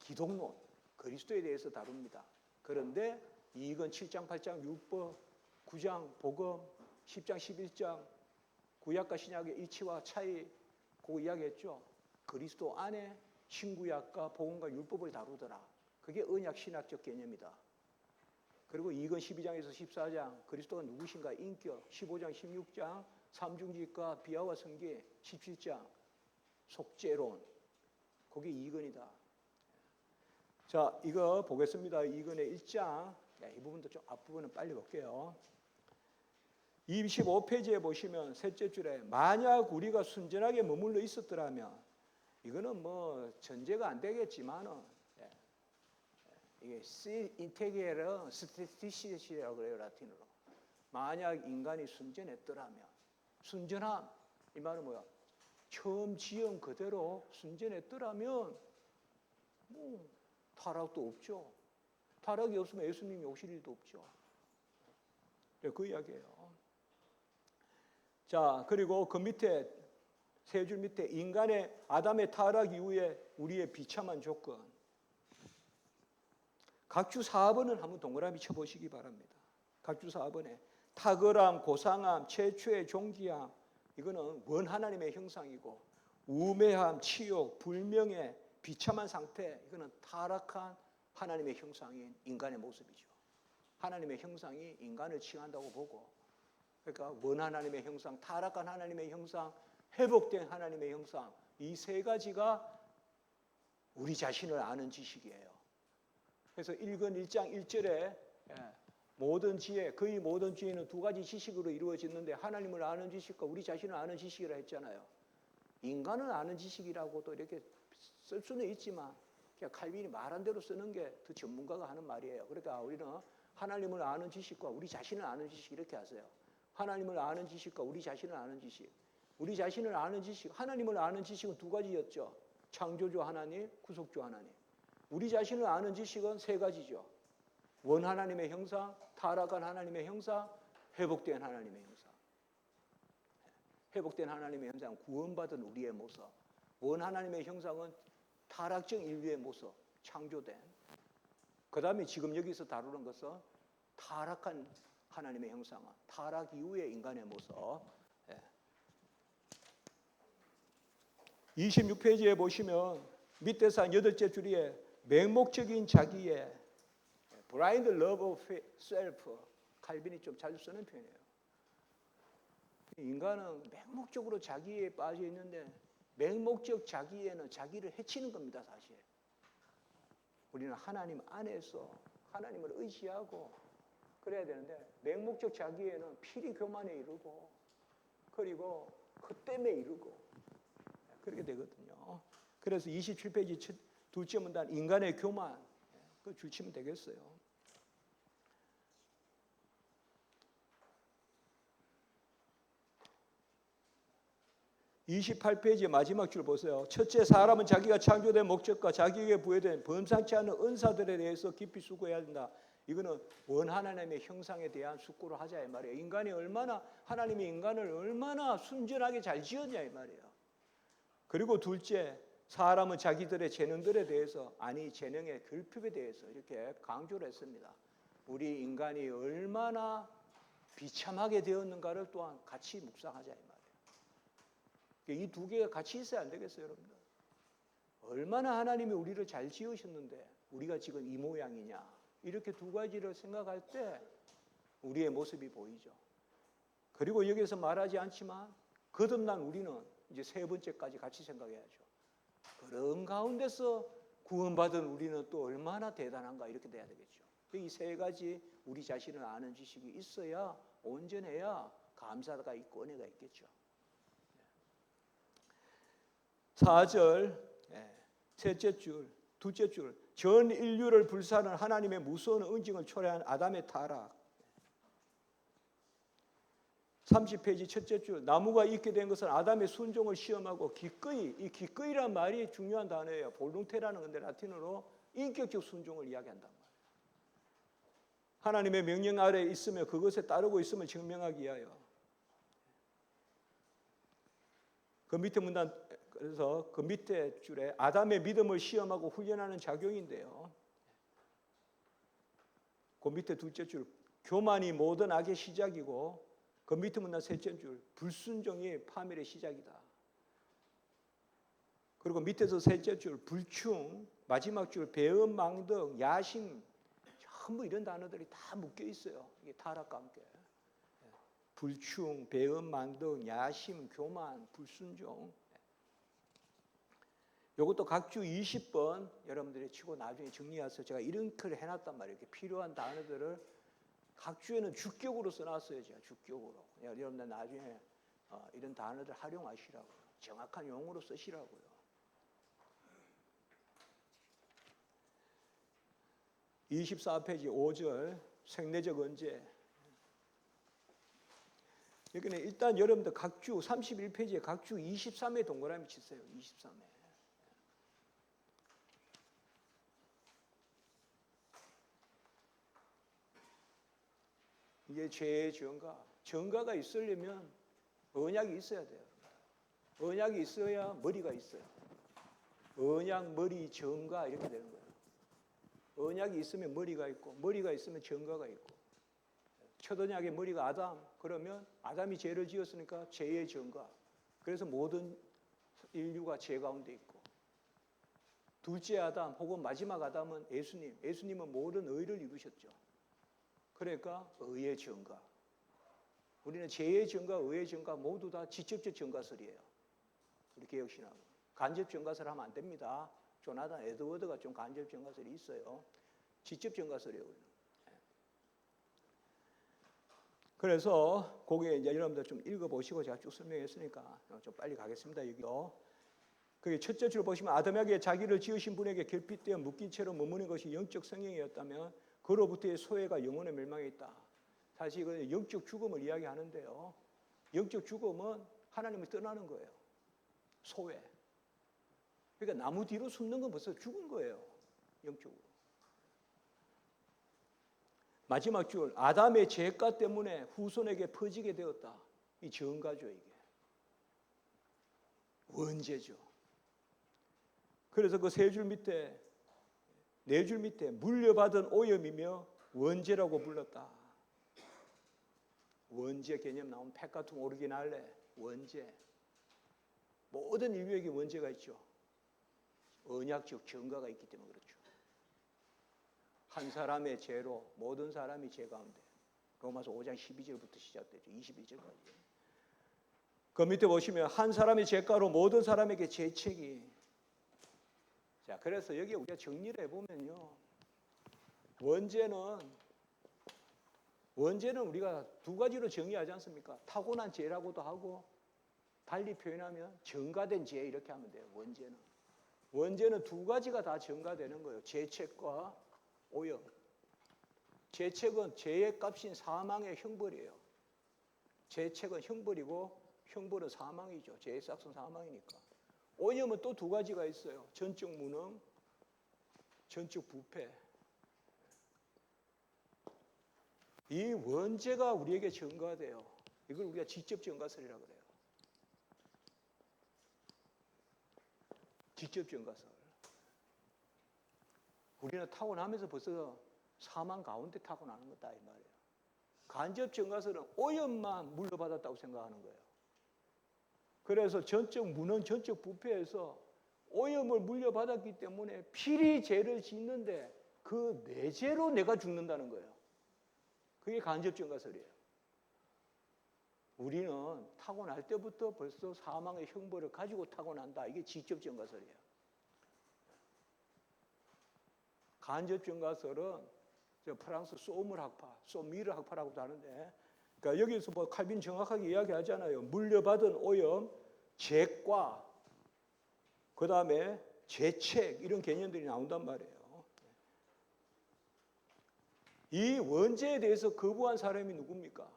기독론, 그리스도에 대해서 다룹니다. 그런데 2근 7장, 8장, 율법, 9장, 복음, 10장, 11장, 구약과 신약의 이치와 차이, 그거 이야기했죠. 그리스도 안에 신구약과 복음과 율법을 다루더라. 그게 언약 신학적 개념이다. 그리고 2근 12장에서 14장, 그리스도가 누구신가 인격, 15장, 16장, 삼중직과 비하와 성계, 17장, 속죄론, 그게 2근이다. 자, 이거 보겠습니다. 2근의 1장 네, 이 부분도 좀 앞부분은 빨리 볼게요. 25페이지에 보시면 셋째 줄에 만약 우리가 순전하게 머물러 있었더라면, 이거는 뭐 전제가 안 되겠지만은 이게 시 인테그레 스티시라고 그래요, 라틴어로. 만약 인간이 순전했더라면, 순전함 이 말은 뭐야? 처음 지은 그대로 순전했더라면 뭐 타락도 없죠. 타락이 없으면 예수님이 오실 일도 없죠. 그 이야기예요. 자, 그리고 그 밑에 세 줄 밑에 인간의 아담의 타락 이후에 우리의 비참한 조건. 각주 4번은 한번 동그라미 쳐보시기 바랍니다. 각주 4번에 탁월함, 고상함, 최초의 존귀함, 이거는 원 하나님의 형상이고, 우매함, 치욕, 불명예, 비참한 상태, 이거는 타락한 하나님의 형상인 인간의 모습이죠. 하나님의 형상이 인간을 칭한다고 보고, 그러니까 원 하나님의 형상, 타락한 하나님의 형상, 회복된 하나님의 형상, 이 세 가지가 우리 자신을 아는 지식이에요. 그래서 1권 1장 1절에 모든 지혜, 거의 모든 지혜는 두 가지 지식으로 이루어졌는데 하나님을 아는 지식과 우리 자신을 아는 지식이라 했잖아요. 인간을 아는 지식이라고도 이렇게 쓸 수는 있지만 그냥 칼빈이 말한 대로 쓰는 게 더 전문가가 하는 말이에요. 그러니까 우리는 하나님을 아는 지식과 우리 자신을 아는 지식 이렇게 하세요. 하나님을 아는 지식과 우리 자신을 아는 지식. 우리 자신을 아는 지식, 하나님을 아는 지식은 두 가지였죠. 창조주 하나님, 구속주 하나님. 우리 자신을 아는 지식은 세 가지죠. 원 하나님의 형상, 타락한 하나님의 형상, 회복된 하나님의 형상. 회복된 하나님의 형상, 구원받은 우리의 모습. 원 하나님의 형상은 타락적 인류의 모습, 창조된. 그 다음에 지금 여기서 다루는 것은 타락한 하나님의 형상은 타락 이후의 인간의 모습. 26페이지에 보시면 밑에서 한 8째 줄에 맹목적인 자기의 blind love of self, 칼빈이 좀 자주 쓰는 표현이에요. 인간은 맹목적으로 자기에 빠져 있는데 맹목적 자기에는 자기를 해치는 겁니다, 사실. 우리는 하나님 안에서 하나님을 의지하고 그래야 되는데 맹목적 자기에는 필히 교만에 이르고 그리고 헛됨에 이르고 그렇게 되거든요. 그래서 27페이지 둘째 문단 인간의 교만, 그 줄치면 되겠어요. 28페이지 마지막 줄 보세요. 첫째, 사람은 자기가 창조된 목적과 자기에게 부여된 범상치 않은 은사들에 대해서 깊이 수고해야 된다. 이거는 원 하나님의 형상에 대한 숙고를 하자 이 말이에요. 인간이 얼마나, 하나님이 인간을 얼마나 순전하게 잘 지었냐 이 말이에요. 그리고 둘째, 사람은 자기들의 재능들에 대해서, 아니 재능의 결핍에 대해서 이렇게 강조를 했습니다. 우리 인간이 얼마나 비참하게 되었는가를 또한 같이 묵상하자 이 말이에요. 이 두 개가 같이 있어야 안 되겠어요, 여러분들? 얼마나 하나님이 우리를 잘 지으셨는데 우리가 지금 이 모양이냐, 이렇게 두 가지를 생각할 때 우리의 모습이 보이죠. 그리고 여기서 말하지 않지만 거듭난 우리는 이제 세 번째까지 같이 생각해야죠. 그런 가운데서 구원받은 우리는 또 얼마나 대단한가, 이렇게 돼야 되겠죠. 이 세 가지 우리 자신을 아는 지식이 있어야, 온전해야 감사가 있고 은혜가 있겠죠. 4절 셋째 줄, 둘째 줄, 전 인류를 불사하는 하나님의 무서운 응징을 초래한 아담의 타락. 30페이지 첫째 줄, 나무가 있게 된 것은 아담의 순종을 시험하고 기꺼이, 이 기꺼이란 말이 중요한 단어예요. 볼룽테라는 건데 라틴어로 인격적 순종을 이야기한단 말이에요. 하나님의 명령 아래에 있으며 그것에 따르고 있음을 증명하기 위하여. 그 밑에 문단, 그래서 그 밑에 줄에 아담의 믿음을 시험하고 훈련하는 작용인데요. 그 밑에 둘째 줄, 교만이 모든 악의 시작이고, 그 밑에 문단 셋째 줄, 불순종이 파멸의 시작이다. 그리고 밑에서 셋째 줄, 불충, 마지막 줄, 배은, 망덕, 야심, 전부 이런 단어들이 다 묶여 있어요. 이게 타락과 함께. 불충, 배은, 망덕, 야심, 교만, 불순종. 이것도 각주 20번 여러분들이 치고 나중에 정리해서 제가 이름표를 해놨단 말이에요. 이렇게 필요한 단어들을 각주에는 주격으로 써놨어요. 제가 주격으로. 여러분들 나중에 이런 단어들 활용하시라고요. 정확한 용어로 쓰시라고요. (24페이지) 5절 생내적 언제. 여기는 일단 여러분들 각주 31페이지에 각주 23회 동그라미 치세요. 23회. 이게 죄의 정가. 정가가 있으려면 언약이 있어야 돼요. 언약이 있어야 머리가 있어요. 언약, 머리, 정가 이렇게 되는 거예요. 언약이 있으면 머리가 있고 머리가 있으면 정가가 있고. 첫 언약의 머리가 아담. 그러면 아담이 죄를 지었으니까 죄의 정가. 그래서 모든 인류가 죄 가운데 있고. 둘째 아담 혹은 마지막 아담은 예수님. 예수님은 모든 의를 이루셨죠. 그러니까 의의 정가. 우리는 죄의 정가, 의의 정가 모두 다 직접적 정가설이에요. 우리 개혁신학. 간접 정가설 하면 안 됩니다. 조나단 에드워드가 좀 간접 정가설이 있어요. 직접 정가설이에요. 우리는. 그래서 거기에 이제 여러분들 좀 읽어보시고 제가 쭉 설명했으니까 좀 빨리 가겠습니다. 여기요. 그게 첫째 줄 보시면 아담에게 자기를 지으신 분에게 결핍되어 묶인 채로 머무는 것이 영적 성행이었다면 그로부터의 소외가 영혼의 멸망에 있다. 사실 이건 영적 죽음을 이야기하는데요. 영적 죽음은 하나님을 떠나는 거예요. 소외. 그러니까 나무 뒤로 숨는 건 벌써 죽은 거예요. 영적으로. 마지막 줄 아담의 죄가 때문에 후손에게 퍼지게 되었다. 이 정가죠 이게. 원죄죠. 그래서 그 세 줄 밑에 네 줄 밑에 물려받은 오염이며 원죄라고 불렀다. 원죄 개념 나온 페카툼 오리지날레 원죄. 모든 인류에게 원죄가 있죠. 언약적 정가가 있기 때문에 그렇죠. 한 사람의 죄로 모든 사람이 죄 가운데. 로마서 5장 12절부터 시작되죠. 21절까지. 그 밑에 보시면 한 사람의 죄가로 모든 사람에게 죄책이. 자, 그래서 여기 우리가 정리를 해보면요. 원죄는 우리가 두 가지로 정의하지 않습니까? 타고난 죄라고도 하고 달리 표현하면 정가된 죄 이렇게 하면 돼요. 원죄는 두 가지가 다 정가되는 거예요. 죄책과 오염. 죄책은 죄의 값인 사망의 형벌이에요. 죄책은 형벌이고 형벌은 사망이죠. 죄의 싹은 사망이니까. 오염은 또 두 가지가 있어요. 전적 무능, 전적 부패. 이 원죄가 우리에게 전가돼요. 이걸 우리가 직접 전가설이라고 그래요. 직접 전가설. 우리는 타고나면서 벌써 사망 가운데 타고나는 거다 이 말이에요. 간접 전가설은 오염만 물려받았다고 생각하는 거예요. 그래서 전적 무능, 전적 부패에서 오염을 물려받았기 때문에 필히 죄를 짓는데 그 내 죄로 내가 죽는다는 거예요. 그게 간접 전가설이에요. 우리는 타고날 때부터 벌써 사망의 형벌을 가지고 타고난다. 이게 직접 전가설이에요. 간접 전가설은 프랑스 소물 학파, 소미르 학파라고도 하는데, 그러니까 여기서 뭐 칼빈 정확하게 이야기하잖아요. 물려받은 오염, 죄과 그 다음에 죄책 이런 개념들이 나온단 말이에요. 이 원죄에 대해서 거부한 사람이 누굽니까?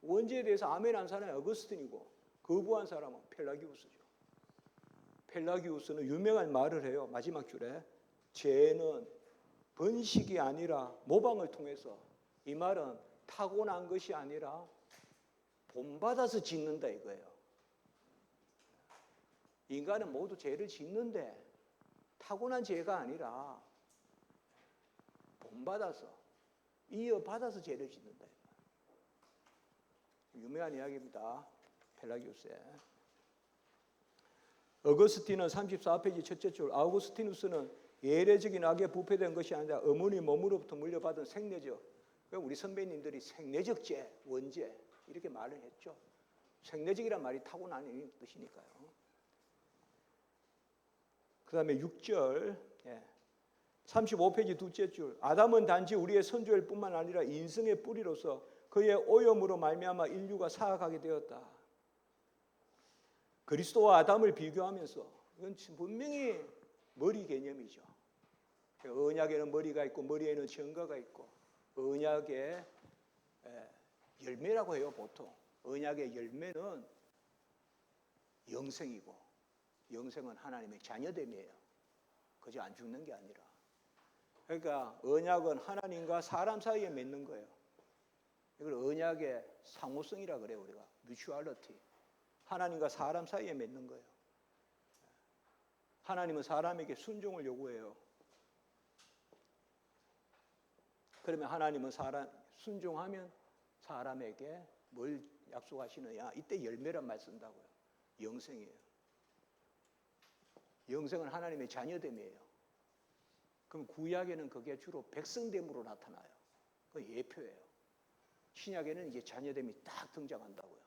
원죄에 대해서 아멘한 사람이 어거스틴이고 거부한 사람은 펠라기우스죠. 펠라기우스는 유명한 말을 해요. 마지막 줄에 죄는 번식이 아니라 모방을 통해서, 이 말은 타고난 것이 아니라 본받아서 짓는다 이거예요. 인간은 모두 죄를 짓는데 타고난 죄가 아니라 본받아서 이어받아서 죄를 짓는다. 유명한 이야기입니다. 펠라기우스의. 어거스틴은 34페이지 첫째 줄, 아우구스티누스는 예례적인 악에 부패된 것이 아니라 어머니 몸으로부터 물려받은 생내적. 우리 선배님들이 생내적 죄, 원죄 이렇게 말을 했죠. 생내적이란 말이 타고나는 뜻이니까요. 그 다음에 6절 35페이지 둘째 줄. 아담은 단지 우리의 선조일 뿐만 아니라 인생의 뿌리로서 그의 오염으로 말미암아 인류가 사악하게 되었다. 그리스도와 아담을 비교하면서 이건 분명히 머리 개념이죠. 언약에는 머리가 있고 머리에는 전가가 있고, 언약의 열매라고 해요. 보통 언약의 열매는 영생이고, 영생은 하나님의 자녀됨이에요. 그저 안 죽는 게 아니라. 그러니까 언약은 하나님과 사람 사이에 맺는 거예요. 이걸 언약의 상호성이라 그래요. 우리가 뮤추얼리티. 하나님과 사람 사이에 맺는 거예요. 하나님은 사람에게 순종을 요구해요. 그러면 하나님은 순종하면 사람에게 뭘 약속하시느냐? 이때 열매란 말 쓴다고요. 영생이에요. 영생은 하나님의 자녀됨이에요. 그럼 구약에는 그게 주로 백성됨으로 나타나요. 그 예표예요. 신약에는 이제 자녀됨이 딱 등장한다고요.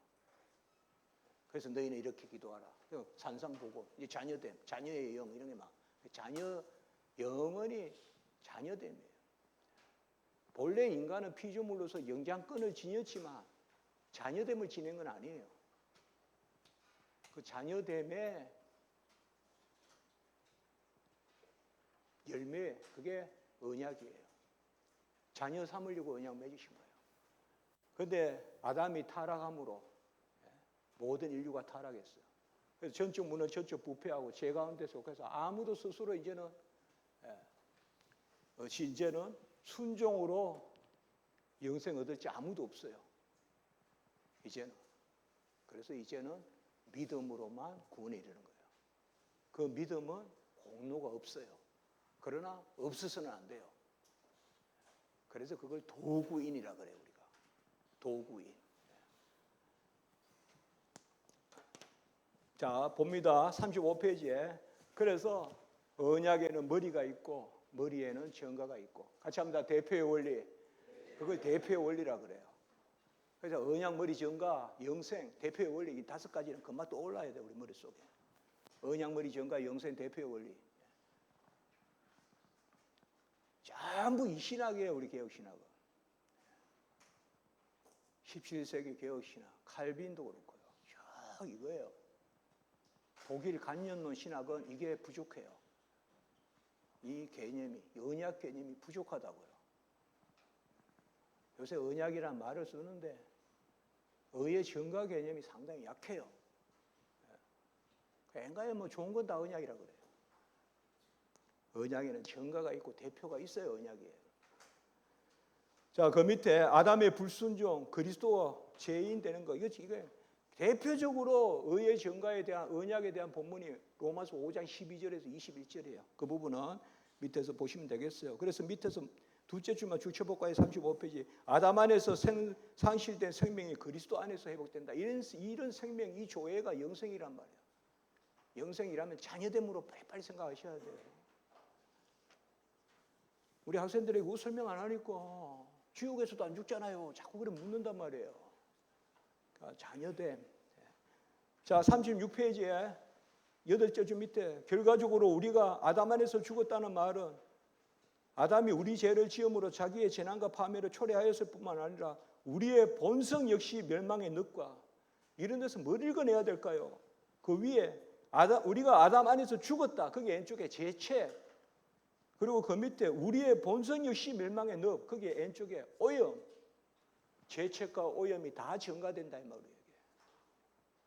그래서 너희는 이렇게 기도하라. 산상 보고 이제 자녀됨, 자녀의 영 이런 게 막 자녀 영원히 자녀됨이에요. 본래 인간은 피조물로서 영장권을 지녔지만 자녀됨을 지닌 건 아니에요. 그 자녀됨의 열매, 그게 언약이에요. 자녀 삼으려고 언약 맺으신 거예요. 그런데 아담이 타락함으로 모든 인류가 타락했어요. 그래서 전적 무너 저쪽 부패하고 죄 가운데 속해서 아무도 스스로 이제는 순종으로 영생 얻을지 아무도 없어요. 이제는. 그래서 이제는 믿음으로만 구원에 이르는 거예요. 그 믿음은 공로가 없어요. 그러나 없어서는 안 돼요. 그래서 그걸 도구인이라 그래요. 우리가. 도구인. 자, 봅니다. 35페이지에. 그래서 언약에는 머리가 있고 머리에는 전가가 있고. 같이 합니다. 대표의 원리. 그걸 대표의 원리라 그래요. 그래서 언약, 머리, 전가, 영생, 대표의 원리, 이 5가지는 금방 떠올라야 돼요. 우리 머릿속에. 언약, 머리, 전가, 영생, 대표의 원리. 전부 이 신학이에요. 우리 개혁신학은. 17세기 개혁신학, 칼빈도 그렇고요. 쭉 이거예요. 독일 간련론 신학은 이게 부족해요. 이 개념이, 언약 개념이 부족하다고요. 요새 언약이란 말을 쓰는데 의의 전가 개념이 상당히 약해요. 엔가에 뭐 좋은 건 다 언약이라 그래요. 언약에는 전가가 있고 대표가 있어요. 언약이에요. 자, 그 밑에 아담의 불순종, 그리스도와 죄인 되는 거. 이거 대표적으로 의의 전가에 대한 언약에 대한 본문이 로마서 5장 12절에서 21절이에요. 그 부분은 밑에서 보시면 되겠어요. 그래서 밑에서 둘째 줄만 주체복과의 35페이지. 아담 안에서 상실된 생명이 그리스도 안에서 회복된다. 이런 생명, 이 조회가 영생이란 말이에요. 영생이라면 자녀됨으로 빨리빨리 생각하셔야 돼요. 우리 학생들에게 그거 설명 안 하니까 지옥에서도 안 죽잖아요. 자꾸 그래 묻는단 말이에요. 그러니까 자녀됨. 자, 36페이지에 8째 줄 밑에 결과적으로 우리가 아담 안에서 죽었다는 말은 아담이 우리 죄를 지음으로 자기의 재난과 파멸을 초래하였을 뿐만 아니라 우리의 본성 역시 멸망의 늪과 이런 데서 뭘 읽어내야 될까요? 그 위에 우리가 아담 안에서 죽었다. 거기 왼쪽에 죄체. 그리고 그 밑에 우리의 본성 역시 멸망의 늪. 거기 왼쪽에 오염. 죄책과 오염이 다 증가된다 이 말이에요.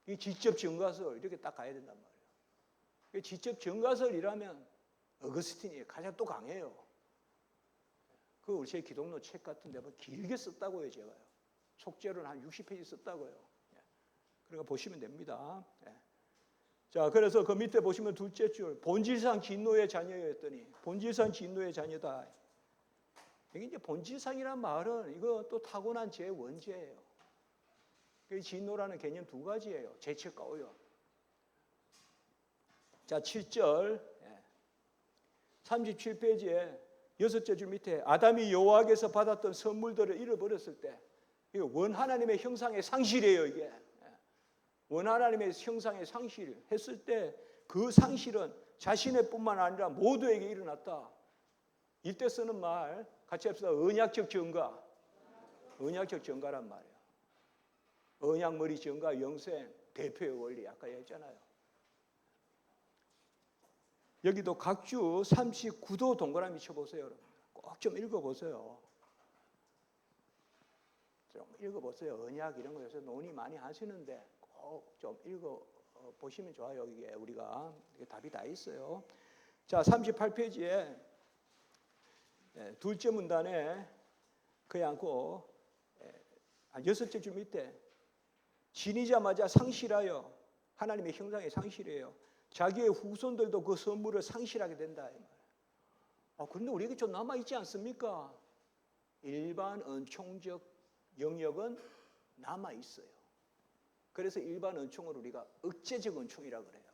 이 지적 증가설 이렇게 딱 가야 된단 말이에요. 지적 증가설이라면 어거스틴이 가장 또 강해요. 그 우리 제 기독로 책 같은 데 길게 썼다고요. 제가요. 속죄로는 한 60페이지 썼다고요. 그러니까 보시면 됩니다. 자, 그래서 그 밑에 보시면 둘째 줄 본질상 진노의 자녀였더니 본질상 진노의 자녀다. 이게 이제 본질상이란 말은 이거 또 타고난 죄의 원죄예요. 그 진노라는 개념 2가지예요. 죄책과 오염. 자, 7절 37페이지에 6째 줄 밑에 아담이 여호와께서 받았던 선물들을 잃어버렸을 때 이거 원 하나님의 형상의 상실이에요. 이게 원 하나님의 형상의 상실했을 때 그 상실은 자신의 뿐만 아니라 모두에게 일어났다. 이때 쓰는 말 같이 합시다. 언약적 증가. 언약적 증가란 말이에요. 언약머리 증가 영생 대표의 원리 아까 얘기했잖아요. 여기도 각주 39도 동그라미 쳐보세요. 여러분. 꼭 좀 읽어보세요. 좀 읽어보세요. 언약 이런 거 요새 논의 많이 하시는데 꼭 좀 읽어보시면 좋아요. 이게 우리가 답이 다 있어요. 자, 38페이지에 둘째 문단에 그냥 한 6째 줄 밑에 지니자마자 상실하여 하나님의 형상의 상실이에요. 자기의 후손들도 그 선물을 상실하게 된다. 그런데 우리에게 좀 남아있지 않습니까? 일반 은총적 영역은 남아있어요. 그래서 일반 은총을 우리가 억제적 은총이라고 그래요.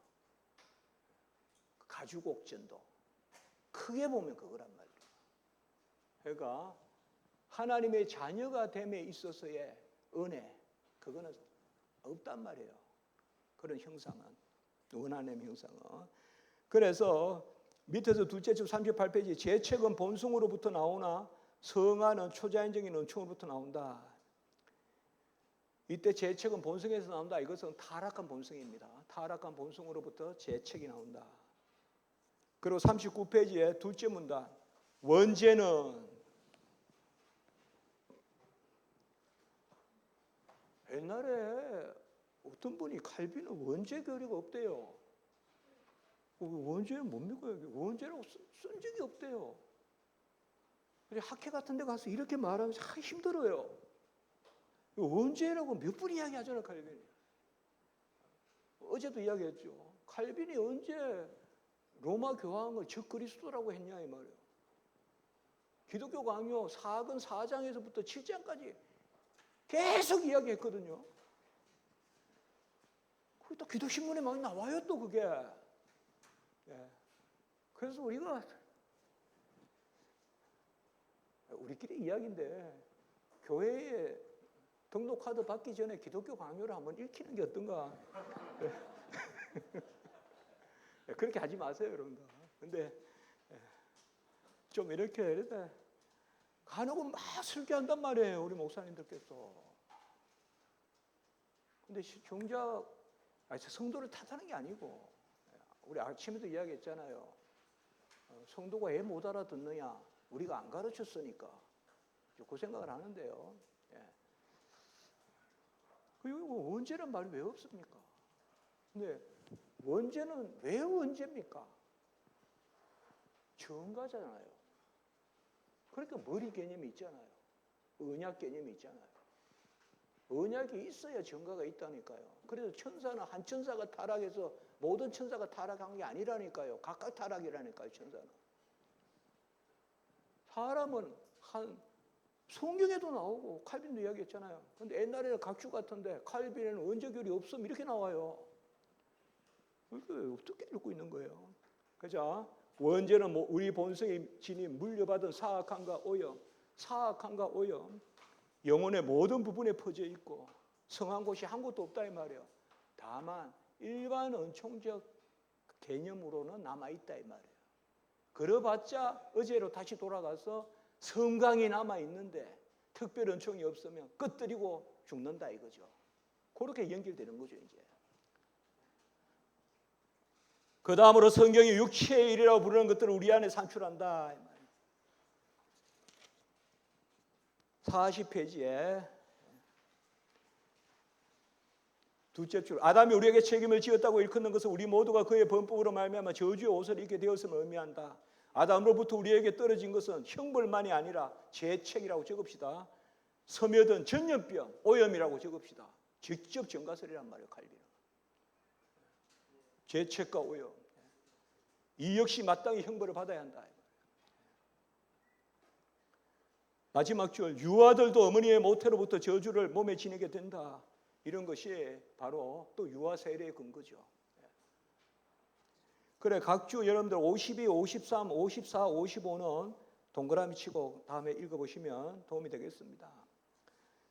가죽옥전도 크게 보면 그거란 말이에요. 그러니까 하나님의 자녀가 됨에 있어서의 은혜, 그거는 없단 말이에요. 그런 형상은, 원하는 형상은. 그래서 밑에서 둘째 줄 38페이지 죄책은 본성으로부터 나오나 성화는 초자연적인 은총으로부터 나온다. 이때 죄책은 본성에서 나온다. 이것은 타락한 본성입니다. 타락한 본성으로부터 죄책이 나온다. 그리고 39페이지에 둘째 문단 원죄는 옛날에 어떤 분이 칼빈은 원죄 교리가 없대요. 원죄는 뭡니까? 여기 원죄라고 쓴 적이 없대요. 학회 같은 데 가서 이렇게 말하면 참 힘들어요. 원죄라고 몇 번 이야기하잖아요, 칼빈이. 어제도 이야기했죠. 칼빈이 언제 로마 교황을 적그리스도라고 했냐 이 말이에요. 기독교 강요 4권 4장에서부터 7장까지 계속 이야기했거든요. 그게 또 기독신문에 막 나와요, 또 그게. 그래서 우리끼리 이야기인데 교회에 등록카드 받기 전에 기독교 강요를 한번 읽히는 게 어떤가. 그렇게 하지 마세요, 여러분들. 근데 좀 이렇게 간혹은 막 설교한단 말이에요, 우리 목사님들께서. 근데 정작 성도를 탓하는 게 아니고, 우리 아침에도 이야기했잖아요. 성도가 왜 못 알아듣느냐? 우리가 안 가르쳤으니까. 그 생각을 하는데요. 그리고 원죄란 말이 왜 없습니까? 근데 원죄는 왜 원죄입니까? 증가잖아요. 그러니까 머리 개념이 있잖아요. 언약 개념이 있잖아요. 언약이 있어야 증가가 있다니까요. 그래서 천사는 한 천사가 타락해서 모든 천사가 타락한 게 아니라니까요. 각각 타락이라니까요, 천사는. 사람은 성경에도 나오고 칼빈도 이야기했잖아요. 근데 옛날에는 각주 같은데 칼빈에는 원죄교리 없음 이렇게 나와요. 어떻게 읽고 있는 거예요? 그죠? 원죄는 우리 본성이 지닌 물려받은 사악함과 오염, 사악함과 오염, 영혼의 모든 부분에 퍼져 있고 성한 곳이 한 곳도 없다 이 말이에요. 다만 일반 은총적 개념으로는 남아있다 이 말이에요. 그러봤자 어제로 다시 돌아가서 성강이 남아있는데 특별 은총이 없으면 끄트리고 죽는다 이거죠. 그렇게 연결되는 거죠 이제. 그 다음으로 성경이 육체의 일이라고 부르는 것들을 우리 안에 산출한다 이 말이에요. 40페이지에 둘째 줄 아담이 우리에게 책임을 지었다고 일컫는 것은 우리 모두가 그의 범법으로 말미암아 저주의 옷을 입게 되었음을 의미한다. 아담으로부터 우리에게 떨어진 것은 형벌만이 아니라 죄책이라고 적읍시다. 스며든 전염병, 오염이라고 적읍시다. 직접 전가설이란 말이에요. 칼빈은. 죄책과 오염. 이 역시 마땅히 형벌을 받아야 한다. 마지막 줄 유아들도 어머니의 모태로부터 저주를 몸에 지니게 된다. 이런 것이 바로 또 유아 세례의 근거죠. 그래 각주 여러분들 52, 53, 54, 55는 동그라미 치고 다음에 읽어보시면 도움이 되겠습니다.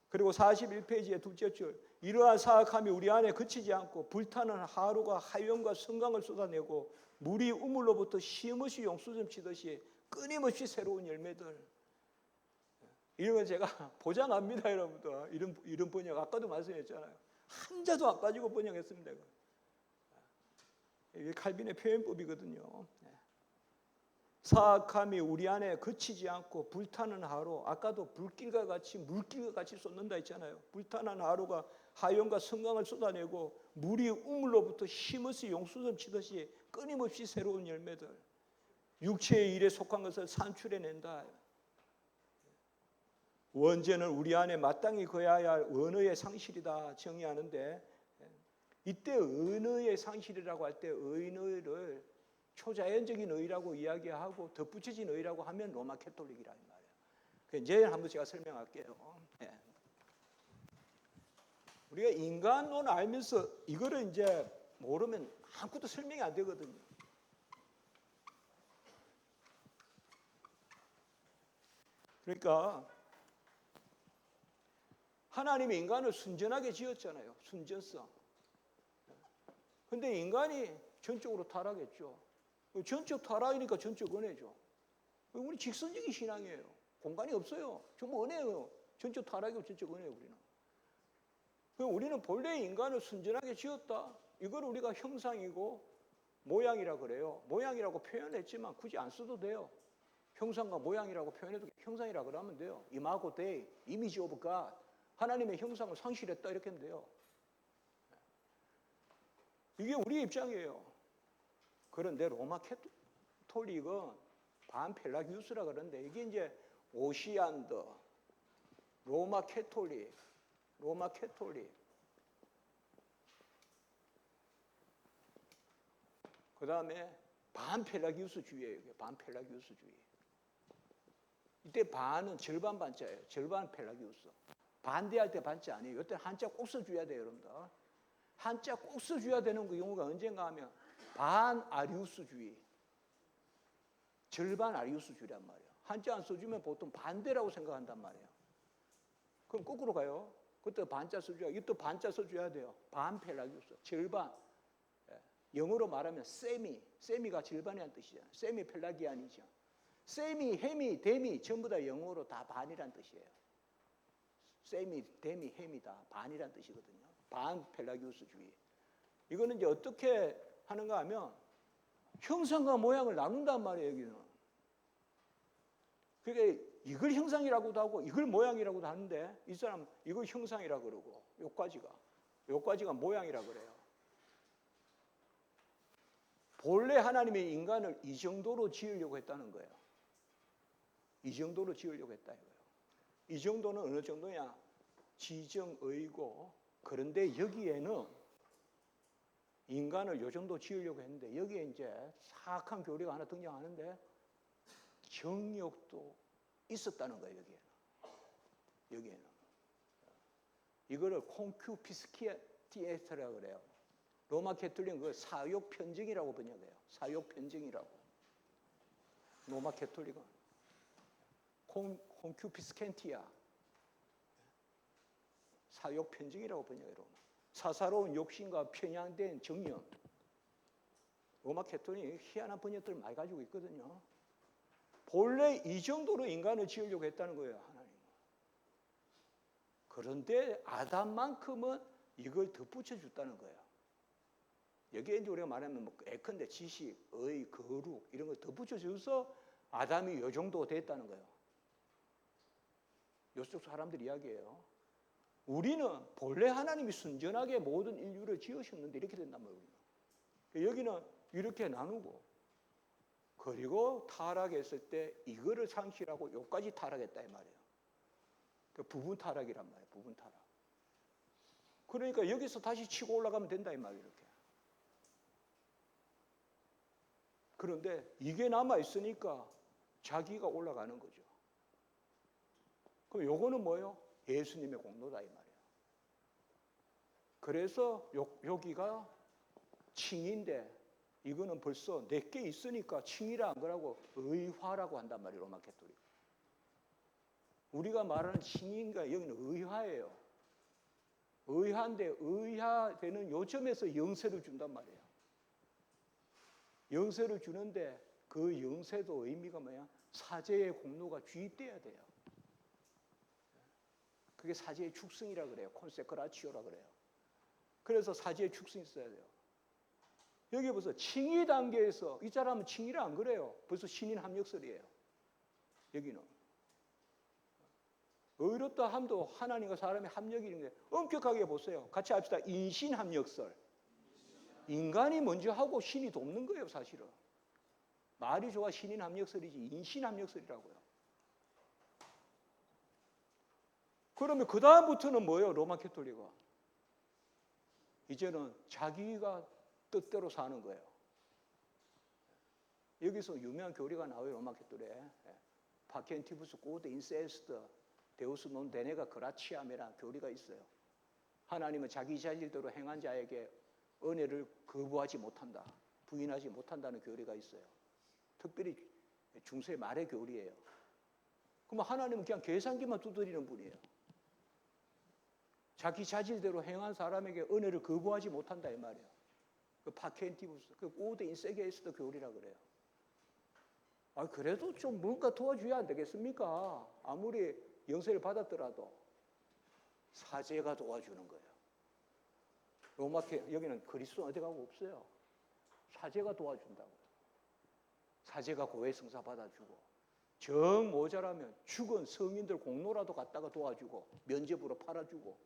그리고 41페이지의 둘째 줄 이러한 사악함이 우리 안에 그치지 않고 불타는 하루가 화염과 성강을 쏟아내고 물이 우물로부터 쉼없이 용수점 치듯이 끊임없이 새로운 열매들. 이런 건 제가 보장합니다, 여러분들. 이런 번역 아까도 말씀했잖아요. 한자도 안 빠지고 번역했습니다. 이게 칼빈의 표현법이거든요. 사악함이 우리 안에 그치지 않고 불타는 하루, 아까도 불길과 같이 물길과 같이 쏟는다 했잖아요. 불타는 하루가 화염과 성강을 쏟아내고 물이 우물로부터 쉼없이 용수점 치듯이 끊임없이 새로운 열매들, 육체의 일에 속한 것을 산출해낸다. 원죄는 우리 안에 마땅히 거해야 할 언어의 상실이다 정의하는데, 이때 언어의 상실이라고 할 때 의의를 초자연적인 의라고 이야기하고 덧붙여진 의라고 하면 로마 캐톨릭이란 말이에요. 이제 한번 제가 설명할게요. 우리가 인간론 알면서 이거를 이제 모르면 아무것도 설명이 안 되거든요. 그러니까 하나님이 인간을 순전하게 지었잖아요. 순전성. 근데 인간이 전적으로 타락했죠. 전적 타락이니까 전적 은혜죠. 우리 직선적인 신앙이에요. 공간이 없어요. 전부 은혜예요. 전적 타락이고 전적 은혜예요, 우리는. 우리는 본래 인간을 순전하게 지었다. 이걸 우리가 형상이고 모양이라 그래요. 모양이라고 표현했지만 굳이 안 써도 돼요. 형상과 모양이라고 표현해도 형상이라 그러면 돼요. 이마고 데이, 이미지 오브 갓. 하나님의 형상을 상실했다 이렇게 하면 돼요. 이게 우리의 입장이에요. 그런데 로마 캐톨릭은 반펠라기우스라 그러는데 이게 이제 오시안더, 로마 캐톨릭, 그 다음에 반펠라기우스주의예요. 반펠라기우스주의. 이때 반은 절반 반자예요. 절반 펠라기우스. 반대할 때 반자 아니에요. 이때 한자 꼭 써줘야 돼요, 여러분들. 한자 꼭 써줘야 되는 그 경우가 언젠가 하면 반아리우스주의, 절반 아리우스주의란 말이에요. 한자 안 써주면 보통 반대라고 생각한단 말이에요. 그럼 거꾸로 가요. 그때 반자 써줘야, 이것도 반자 써줘야 돼요. 반펠라기우스, 절반. 영어로 말하면 세미가 절반이라는 뜻이잖아요. 세미 펠라기안이죠. 세미, 헤미, 데미 전부 다 영어로 다 반이란 뜻이에요. 세미, 데미, 헤미 다 반이란 뜻이거든요. 반펠라기우스주의. 이거는 이제 어떻게 하는가 하면 형상과 모양을 나눈단 말이에요, 여기는. 그러니까 이걸 형상이라고도 하고 이걸 모양이라고도 하는데 이 사람 이걸 형상이라고 그러고 요까지가 모양이라고 그래요. 본래 하나님의 인간을 이 정도로 지으려고 했다는 거예요. 이 정도로 지으려고 했다 이거예요. 이 정도는 어느 정도냐? 지정의고. 그런데 여기에는 인간을 요 정도 지으려고 했는데 여기에 이제 사악한 교리가 하나 등장하는데 정욕도 있었다는 거예요. 여기에는. 이거를 콘큐피스키티에스라고 그래요. 로마 캐톨릭은 그 사욕 편증이라고 번역해요. 사욕 편증이라고. 로마 캐톨릭은 콘큐피스켄티아, 사욕 편증이라고 번역해요. 사사로운 욕심과 편향된 정욕. 로마 캐톨릭이 희한한 번역들을 많이 가지고 있거든요. 본래 이 정도로 인간을 지으려고 했다는 거예요, 하나님은. 그런데 아담만큼은 이걸 덧붙여 줬다는 거예요. 여기에 이제 우리가 말하면 뭐 예컨대 지식, 의, 거룩 이런 걸 덧붙여 줘서 아담이 이 정도 됐다는 거예요. 요쪽 사람들 이야기예요. 우리는 본래 하나님이 순전하게 모든 인류를 지으셨는데 이렇게 된단 말이에요. 여기는 이렇게 나누고 그리고 타락했을 때 이거를 상실하고 여기까지 타락했다 이 말이에요. 부분 타락이란 말이에요. 부분 타락. 그러니까 여기서 다시 치고 올라가면 된다 이 말이에요. 이렇게. 그런데 이게 남아 있으니까 자기가 올라가는 거죠. 그럼 요거는 뭐예요? 예수님의 공로다 이 말이에요. 그래서 여기가 칭인데 이거는 벌써 내게 있으니까 칭이라 안 그러고 의화라고 한단 말이에요. 로마 캐톨릭. 우리가 말하는 칭인가 여기는 의화예요. 의한데 의하되는 요점에서 영세를 준단 말이에요. 영세를 주는데 그 영세도 의미가 뭐야? 사제의 공로가 주입돼야 돼요. 그게 사제의 축성이라 그래요. 콘세크라치오라 그래요. 그래서 사제의 축성이 있어야 돼요. 여기 보세요. 칭의 단계에서 이 사람은 칭의를 안 그래요. 벌써 신인 합력설이에요. 여기는 의롭다 함도 하나님과 사람의 합력이 있는데 엄격하게 보세요. 같이 합시다. 인신 합력설. 인간이 먼저 하고 신이 돕는 거예요, 사실은. 말이 좋아 신인 합력설이지 인신 합력설이라고요. 그러면 그 다음부터는 뭐예요? 로마 캐톨릭은 이제는 자기가 뜻대로 사는 거예요. 여기서 유명한 교리가 나와요. 로마 캐톨릭에 파켄티부스 고드 인세스트 데우스 논 데네가 그라치아메라는 교리가 있어요. 하나님은 자기 자질대로 행한 자에게 은혜를 거부하지 못한다, 부인하지 못한다는 교리가 있어요. 특별히 중세 말의 교리예요. 그럼 하나님은 그냥 계산기만 두드리는 분이에요. 자기 자질대로 행한 사람에게 은혜를 거부하지 못한다 이 말이에요. 그 파켄티부스, 그 고드 인세게스트 교리라 그래요. 아, 그래도 좀 뭔가 도와줘야 안 되겠습니까? 아무리 영세를 받았더라도 사제가 도와주는 거예요. 여기는 그리스도 어디 가고 없어요. 사제가 도와준다고요. 사제가 고해 성사 받아주고 정 모자라면 죽은 성인들 공로라도 갖다가 도와주고 면접으로 팔아주고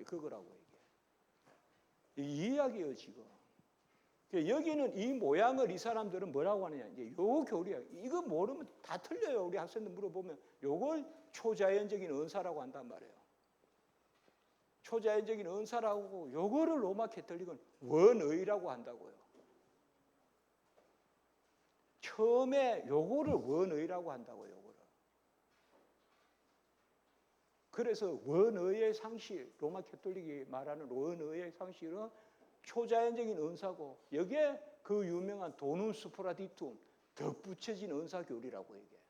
그거라고 이게. 이 이야기예요 지금. 여기는 이 모양을 이 사람들은 뭐라고 하느냐. 이제 요 교리예요. 이거 모르면 다 틀려요. 우리 학생들 물어보면 요걸 초자연적인 은사라고 한단 말이에요. 초자연적인 은사라고 요거를 로마 캐톨릭은 원의라고 한다고요. 처음에 요거를 원의라고 한다고요. 요거를. 그래서 원의의 상실, 로마 캐톨릭이 말하는 원의의 상실은 초자연적인 은사고 여기에 그 유명한 도누스 프라디툼 덧붙여진 은사 교리라고 얘기해요.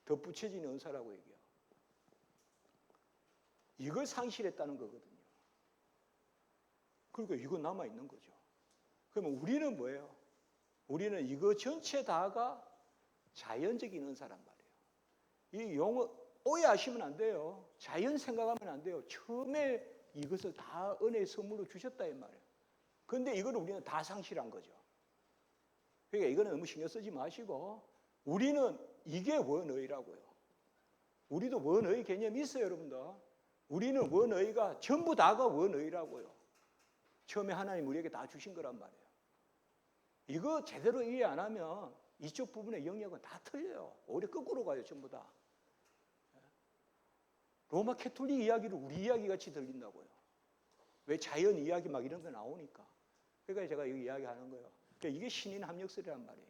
덧붙여진 은사라고 얘기해요. 이걸 상실했다는 거거든요. 그러니까 이거 남아있는 거죠. 그러면 우리는 뭐예요? 우리는 이거 전체 다가 자연적인 은사란 말이에요. 이 용어 오해하시면 안 돼요. 자연 생각하면 안 돼요. 처음에 이것을 다 은혜의 선물로 주셨다 이 말이에요. 그런데 이걸 우리는 다 상실한 거죠. 그러니까 이거는 너무 신경 쓰지 마시고 우리는 이게 원의라고요. 우리도 원의 개념이 있어요, 여러분들. 우리는 원의가 전부 다가 원의라고요. 처음에 하나님 우리에게 다 주신 거란 말이에요. 이거 제대로 이해 안 하면 이쪽 부분의 영역은 다 틀려요. 오히려 거꾸로 가요, 전부 다. 로마 캐톨릭 이야기를 우리 이야기 같이 들린다고요. 왜 자연 이야기 막 이런 거 나오니까. 그러니까 제가 여기 이야기하는 거예요. 그러니까 이게 신인 합력설이란 말이에요.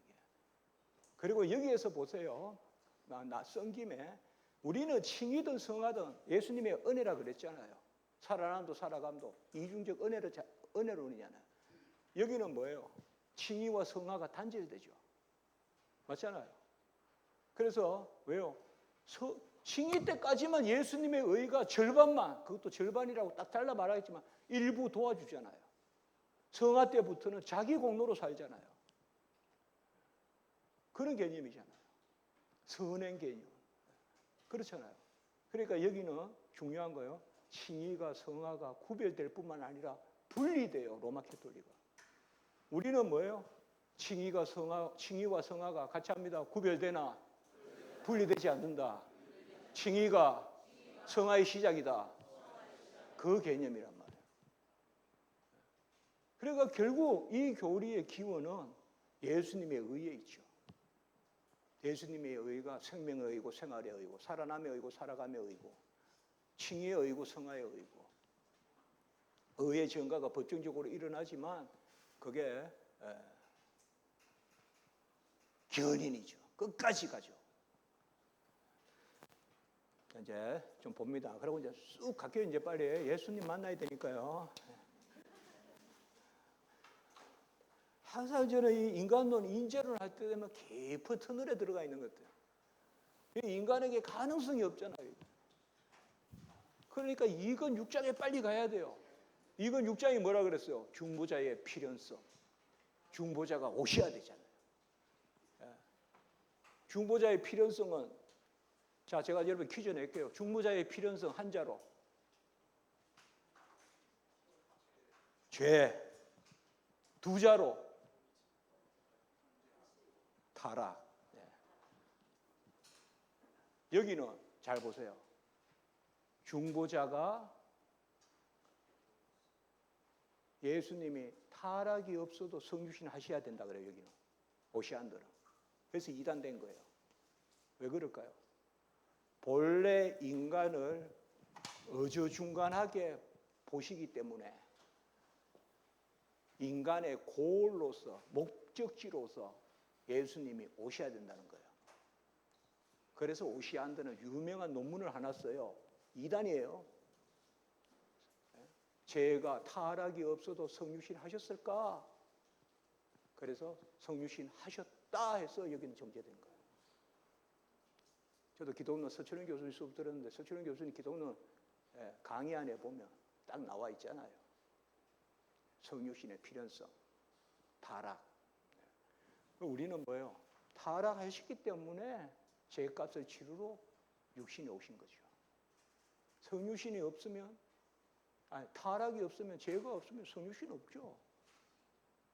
그리고 여기에서 보세요. 낯선 김에 우리는 칭이든 성하든 예수님의 은혜라 그랬잖아요. 살아남도 살아감도 이중적 은혜론이잖아요. 여기는 뭐예요? 칭의와 성화가 단절되죠. 맞잖아요. 그래서 왜요? 칭의 때까지만 예수님의 의가 절반만, 그것도 절반이라고 딱 잘라 말하겠지만 일부 도와주잖아요. 성화 때부터는 자기 공로로 살잖아요. 그런 개념이잖아요. 선행 개념. 그렇잖아요. 그러니까 여기는 중요한 거예요. 칭의가 성화가 구별될 뿐만 아니라 분리돼요. 로마 캐톨릭은. 우리는 뭐예요? 칭의와 성화가 같이 합니다. 구별되나? 분리되지 않는다. 칭의가 성화의 시작이다. 그 개념이란 말이에요. 그러니까 결국 이 교리의 기원은 예수님의 의에 있죠. 예수님의 의가 생명의 의고 생활의 의고 살아남의 의고 살아감의 의고 칭의의 의고 성화의 의고 의의 전가가 법정적으로 일어나지만 그게 견인이죠. 끝까지 가죠. 이제 좀 봅니다. 그리고 이제 쑥 갈게요. 이제 빨리 예수님 만나야 되니까요. 항상 저는 이 인간론, 인재론 할 때 되면 깊은 터널에 들어가 있는 것 같아요. 인간에게 가능성이 없잖아요. 그러니까 이건 6장에 빨리 가야 돼요. 이건 6장이 뭐라 그랬어요? 중보자의 필연성. 중보자가 오셔야 되잖아요. 중보자의 필연성은, 자, 제가 여러분 퀴즈 낼게요. 중보자의 필연성 한자로. 죄. 두 자로. 타락. 여기는 잘 보세요. 중보자가 예수님이 타락이 없어도 성육신 하셔야 된다 그래요. 여기는 오시안들은. 그래서 이단된 거예요. 왜 그럴까요? 본래 인간을 어저중간하게 보시기 때문에 인간의 고을로서 목적지로서 예수님이 오셔야 된다는 거예요. 그래서 오시안드는 유명한 논문을 하나 써요. 이단이에요. 죄가 타락이 없어도 성육신 하셨을까? 그래서 성육신 하셨다 해서 여기는 정제된 거예요. 저도 기독론 서철원 교수님 수업 들었는데 서철원 교수님 기독론 강의 안에 보면 딱 나와 있잖아요. 성육신의 필연성, 타락. 우리는 뭐예요? 타락하셨기 때문에 죄값을 치르러 육신이 오신 거죠. 성육신이 없으면, 타락이 없으면, 죄가 없으면 성육신 없죠.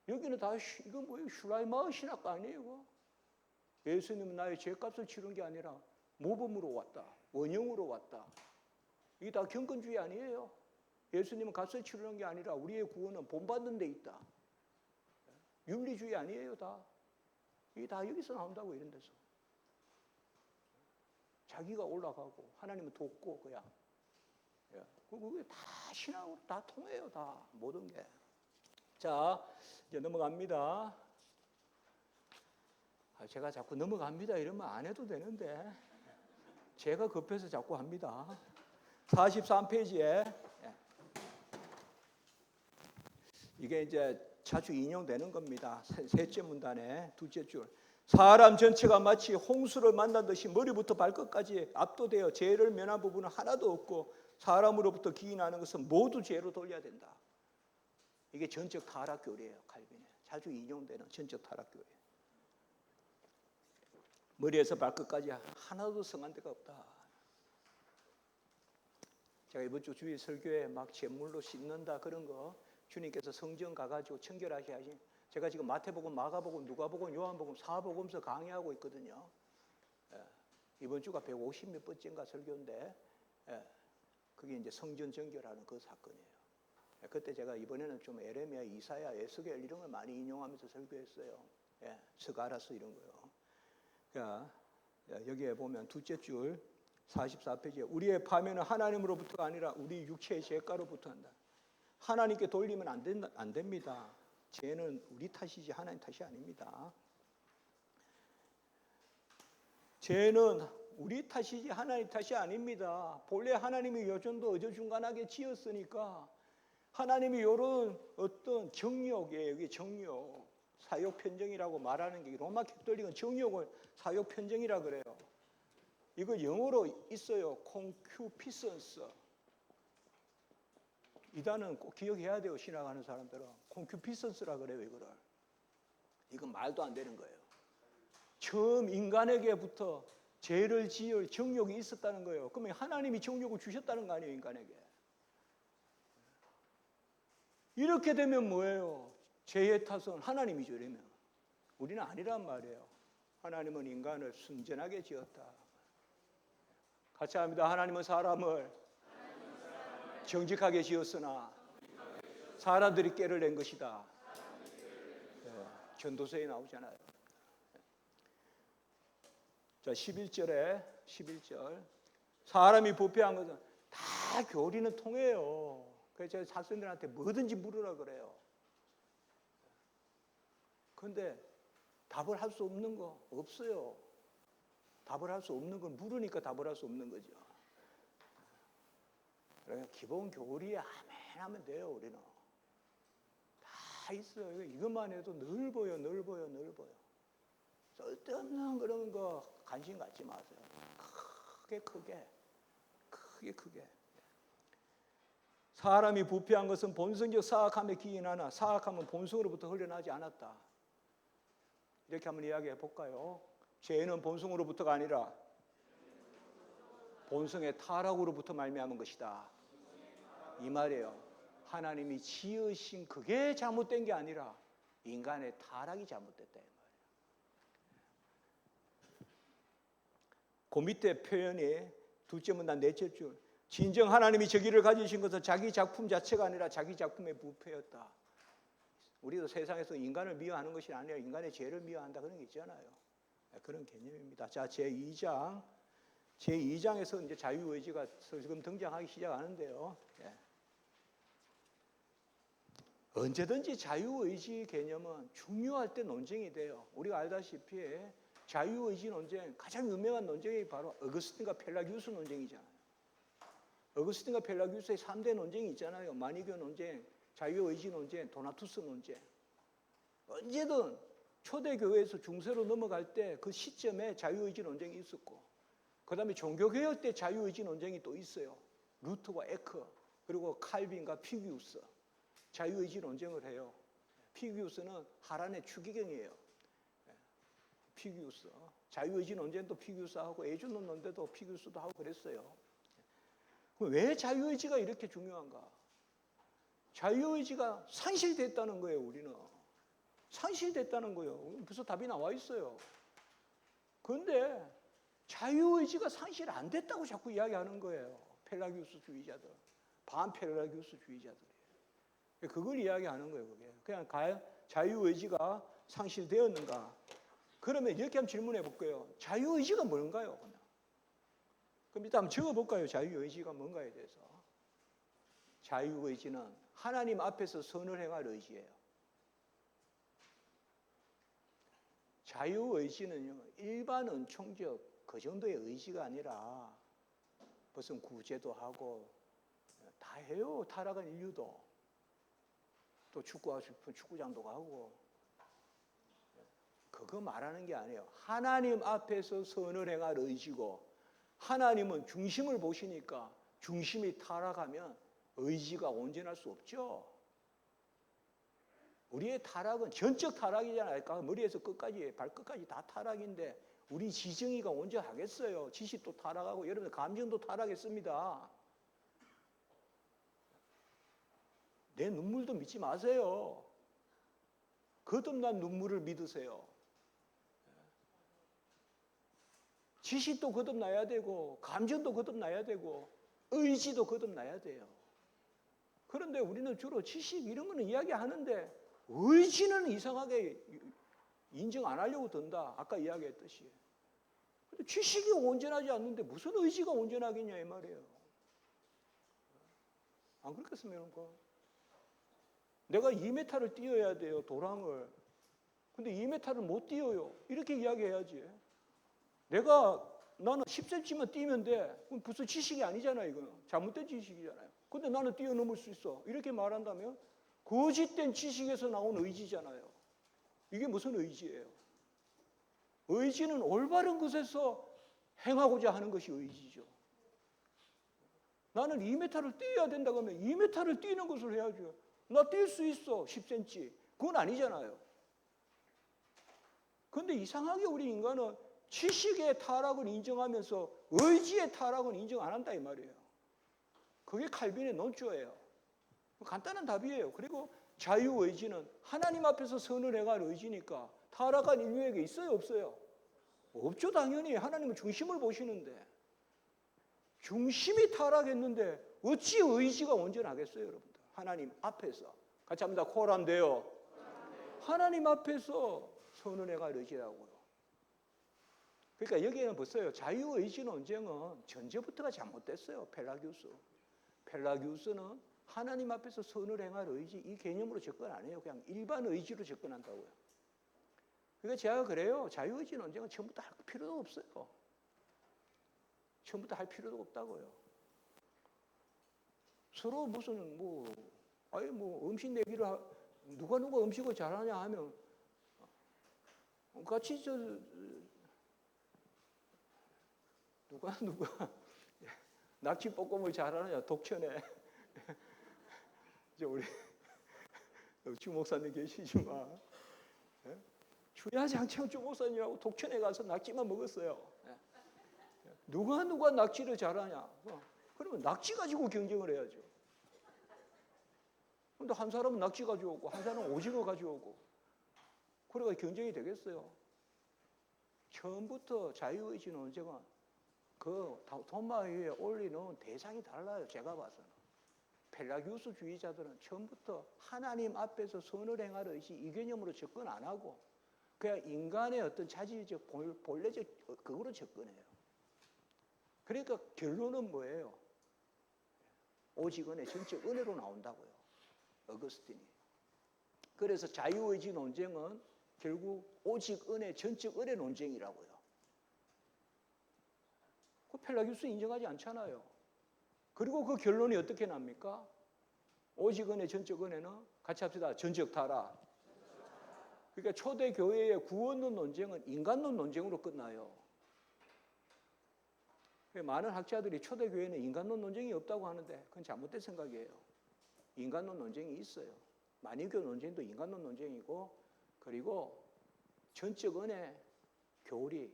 여기는 다 이거 뭐예요? 슈라이마의 신학가 아니에요? 이거? 예수님은 나의 죄값을 치른 게 아니라 모범으로 왔다, 원형으로 왔다. 이게 다 경건주의 아니에요? 예수님은 값을 치르는 게 아니라 우리의 구원은 본받는 데 있다. 윤리주의 아니에요, 다. 이게 다 여기서 나온다고, 이런 데서. 자기가 올라가고 하나님은 돕고 그냥. 그게 다 신앙으로 다 통해요, 다 모든 게. 자, 이제 넘어갑니다. 제가 자꾸 넘어갑니다 이러면 안 해도 되는데 제가 급해서 자꾸 합니다. 43페이지에 이게 이제 자주 인용되는 겁니다. 셋째 문단의 둘째 줄. 사람 전체가 마치 홍수를 만난 듯이 머리부터 발끝까지 압도되어 죄를 면한 부분은 하나도 없고 사람으로부터 기인하는 것은 모두 죄로 돌려야 된다. 이게 전적 타락 교리예요. 칼빈의 자주 인용되는 전적 타락 교리. 머리에서 발끝까지 하나도 성한 데가 없다. 제가 이번 주 주일 설교에 막 제물로 씻는다 그런 거 주님께서 성전 가가지고 청결하게 하신. 제가 지금 마태복음, 마가복음, 누가복음, 요한복음, 사복음서 강의하고 있거든요. 이번 주가 150몇 번째인가 설교인데 그게 이제 성전 정결하는 그 사건이에요. 그때 제가 이번에는 좀 에레미야, 이사야, 에스겔 이런 걸 많이 인용하면서 설교했어요. 스가라스 이런 거요. 여기에 보면 둘째 줄 44페이지에 우리의 파면은 하나님으로부터가 아니라 우리 육체의 죄가로부터 한다. 하나님께 돌리면 안 됩니다. 죄는 우리 탓이지 하나님 탓이 아닙니다. 죄는 우리 탓이지 하나님 탓이 아닙니다. 본래 하나님이 여전도 어저중간하게 지었으니까 하나님이 이런 어떤 정욕이에요. 이게 정욕, 사욕편정이라고 말하는 게 로마 캐톨릭은 정욕을 사욕편정이라 그래요. 이거 영어로 있어요. concupiscence. 이 단어는 꼭 기억해야 돼요. 신학하는 사람들은. concupiscence라 그래요. 이건 말도 안 되는 거예요. 처음 인간에게부터 죄를 지을 정욕이 있었다는 거예요. 그러면 하나님이 정욕을 주셨다는 거 아니에요. 인간에게. 이렇게 되면 뭐예요? 죄의 탓은 하나님이죠. 이러면. 우리는 아니란 말이에요. 하나님은 인간을 순전하게 지었다. 같이 합니다. 하나님은 사람을 정직하게 지었으나 사람들이 깨를 낸 것이다. 전도서에 나오잖아요. 자, 11절. 사람이 부패한 것은 다 교리는 통해요. 그래서 제가 학생들한테 뭐든지 물으라 그래요. 그런데 답을 할 수 없는 거 없어요. 답을 할 수 없는 건 물으니까 답을 할 수 없는 거죠. 그러니까 기본 교리에 아멘 하면 돼요. 우리는 다 있어요. 이것만 해도 넓어요. 쓸데없는 그런 거 관심 갖지 마세요. 크게. 사람이 부패한 것은 본성적 사악함에 기인하나 사악함은 본성으로부터 흘러나지 않았다. 이렇게 한번 이야기해 볼까요? 죄는 본성으로부터가 아니라 본성의 타락으로부터 말미암은 것이다. 이 말이에요. 하나님이 지으신 그게 잘못된 게 아니라 인간의 타락이 잘못됐다. 이 말이에요. 그 밑에 표현이 둘째 문단 넷째 줄. 진정 하나님이 저기를 가지신 것은 자기 작품 자체가 아니라 자기 작품의 부패였다. 우리도 세상에서 인간을 미워하는 것이 아니라 인간의 죄를 미워한다 그런 게 있잖아요. 그런 개념입니다. 자, 제2장에서 이제 자유의지가 지금 등장하기 시작하는데요. 예. 언제든지 자유의지 개념은 중요할 때 논쟁이 돼요. 우리가 알다시피 자유의지 논쟁, 가장 유명한 논쟁이 바로 어거스틴과 펠라기우스 논쟁이잖아요. 어거스틴과 펠라기우스의 3대 논쟁이 있잖아요. 마니교 논쟁, 자유의지 논쟁, 도나투스 논쟁. 언제든 초대교회에서 중세로 넘어갈 때 그 시점에 자유의지 논쟁이 있었고, 그 다음에 종교개혁 때 자유의지 논쟁이 또 있어요. 루터와 에커, 그리고 칼빈과 피규스. 자유의지 논쟁을 해요. 피규스는 하란의 추기경이에요. 피규스. 자유의지 논쟁도 피규스하고 애주론 논쟁도 피규스도 하고 그랬어요. 왜 자유의지가 이렇게 중요한가? 자유의지가 산실됐다는 거예요, 우리는. 산실됐다는 거예요. 벌써 답이 나와 있어요. 그런데 자유의지가 산실 안 됐다고 자꾸 이야기하는 거예요. 펠라기우스주의자들, 반펠라기우스주의자들이. 그걸 이야기하는 거예요, 그게. 그냥 자유의지가 상실되었는가? 그러면 이렇게 한번 질문해 볼게요. 자유의지가 뭔가요? 그냥. 그럼 일단 한번 적어볼까요? 자유의지가 뭔가에 대해서. 자유의지는 하나님 앞에서 선을 행할 의지예요. 자유의지는요, 일반 은총적 그 정도의 의지가 아니라 무슨 구제도 하고 다 해요. 타락한 인류도. 또 축구하고 싶은 축구장도 가고. 그거 말하는 게 아니에요. 하나님 앞에서 선을 행할 의지고, 하나님은 중심을 보시니까 중심이 타락하면 의지가 온전할 수 없죠. 우리의 타락은 전적 타락이잖아요. 머리에서 끝까지 발끝까지 다 타락인데 우리 지정이가 온전하겠어요. 지식도 타락하고 여러분 감정도 타락했습니다. 내 눈물도 믿지 마세요. 거듭난 눈물을 믿으세요. 지식도 거듭나야 되고 감정도 거듭나야 되고 의지도 거듭나야 돼요. 그런데 우리는 주로 지식 이런 거는 이야기하는데 의지는 이상하게 인정 안 하려고 든다. 아까 이야기했듯이. 근데 지식이 온전하지 않는데 무슨 의지가 온전하겠냐 이 말이에요. 안 그렇겠습니까, 여러분? 내가 2m를 뛰어야 돼요, 도랑을. 근데 2m를 못 뛰어요. 이렇게 이야기해야지. 나는 10cm만 뛰면 돼. 그럼 벌써 지식이 아니잖아요, 이거는. 잘못된 지식이잖아요. 근데 나는 뛰어넘을 수 있어. 이렇게 말한다면 거짓된 지식에서 나온 의지잖아요. 이게 무슨 의지예요? 의지는 올바른 것에서 행하고자 하는 것이 의지죠. 나는 2m를 뛰어야 된다고 하면 2m를 뛰는 것을 해야죠. 나 뛸 수 있어, 10cm. 그건 아니잖아요. 그런데 이상하게 우리 인간은 지식의 타락을 인정하면서 의지의 타락은 인정 안 한다 이 말이에요. 그게 칼빈의 논조예요. 간단한 답이에요. 그리고 자유의지는 하나님 앞에서 선을 행할 의지니까 타락한 인류에게 있어요, 없어요? 없죠, 당연히. 하나님은 중심을 보시는데. 중심이 타락했는데 어찌 의지가 온전하겠어요, 여러분들? 하나님 앞에서. 같이 합니다. 코란데요. 하나님 앞에서 선을 행할 의지라고요. 그러니까 여기에는 보세요. 자유의지 논쟁은 전제부터가 잘못됐어요. 펠라기우스는 하나님 앞에서 선을 행할 의지 이 개념으로 접근 안 해요. 그냥 일반 의지로 접근한다고요. 그러니까 제가 그래요. 자유의지 논쟁은 처음부터 할 필요도 없어요. 처음부터 할 필요도 없다고요. 서로 무슨 음식 내기를 누가 음식을 잘하냐 하면 같이 누가 낙지볶음을 잘하느냐 독천에 이제 우리 주 목사님 계시지만 주야장창 주 목사님하고 독천에 가서 낙지만 먹었어요. 누가 낙지를 잘하냐? 그러면 낙지 가지고 경쟁을 해야죠. 근데 한 사람은 낙지 가져오고 한 사람은 오징어 가져오고 그래가 경쟁이 되겠어요. 처음부터 자유의지 논쟁은 그 도마 위에 올리는 대상이 달라요. 제가 봐서는. 펠라기우스주의자들은 처음부터 하나님 앞에서 선을 행할 의지 이 개념으로 접근 안 하고 그냥 인간의 어떤 자질적 본래적 그거로 접근해요. 그러니까 결론은 뭐예요? 오직 은혜, 전적 은혜로 나온다고요. 어거스틴이. 그래서 자유의지 논쟁은 결국 오직 은혜, 전적 은혜 논쟁이라고요. 그 펠라기우스 인정하지 않잖아요. 그리고 그 결론이 어떻게 납니까? 오직 은혜, 전적 은혜는 같이 합시다. 전적 타락. 그러니까 초대 교회의 구원론 논쟁은 인간론 논쟁으로 끝나요. 많은 학자들이 초대 교회는 인간론 논쟁이 없다고 하는데 그건 잘못된 생각이에요. 인간론 논쟁이 있어요. 만유교 논쟁도 인간론 논쟁이고 그리고 전적 은혜 교리,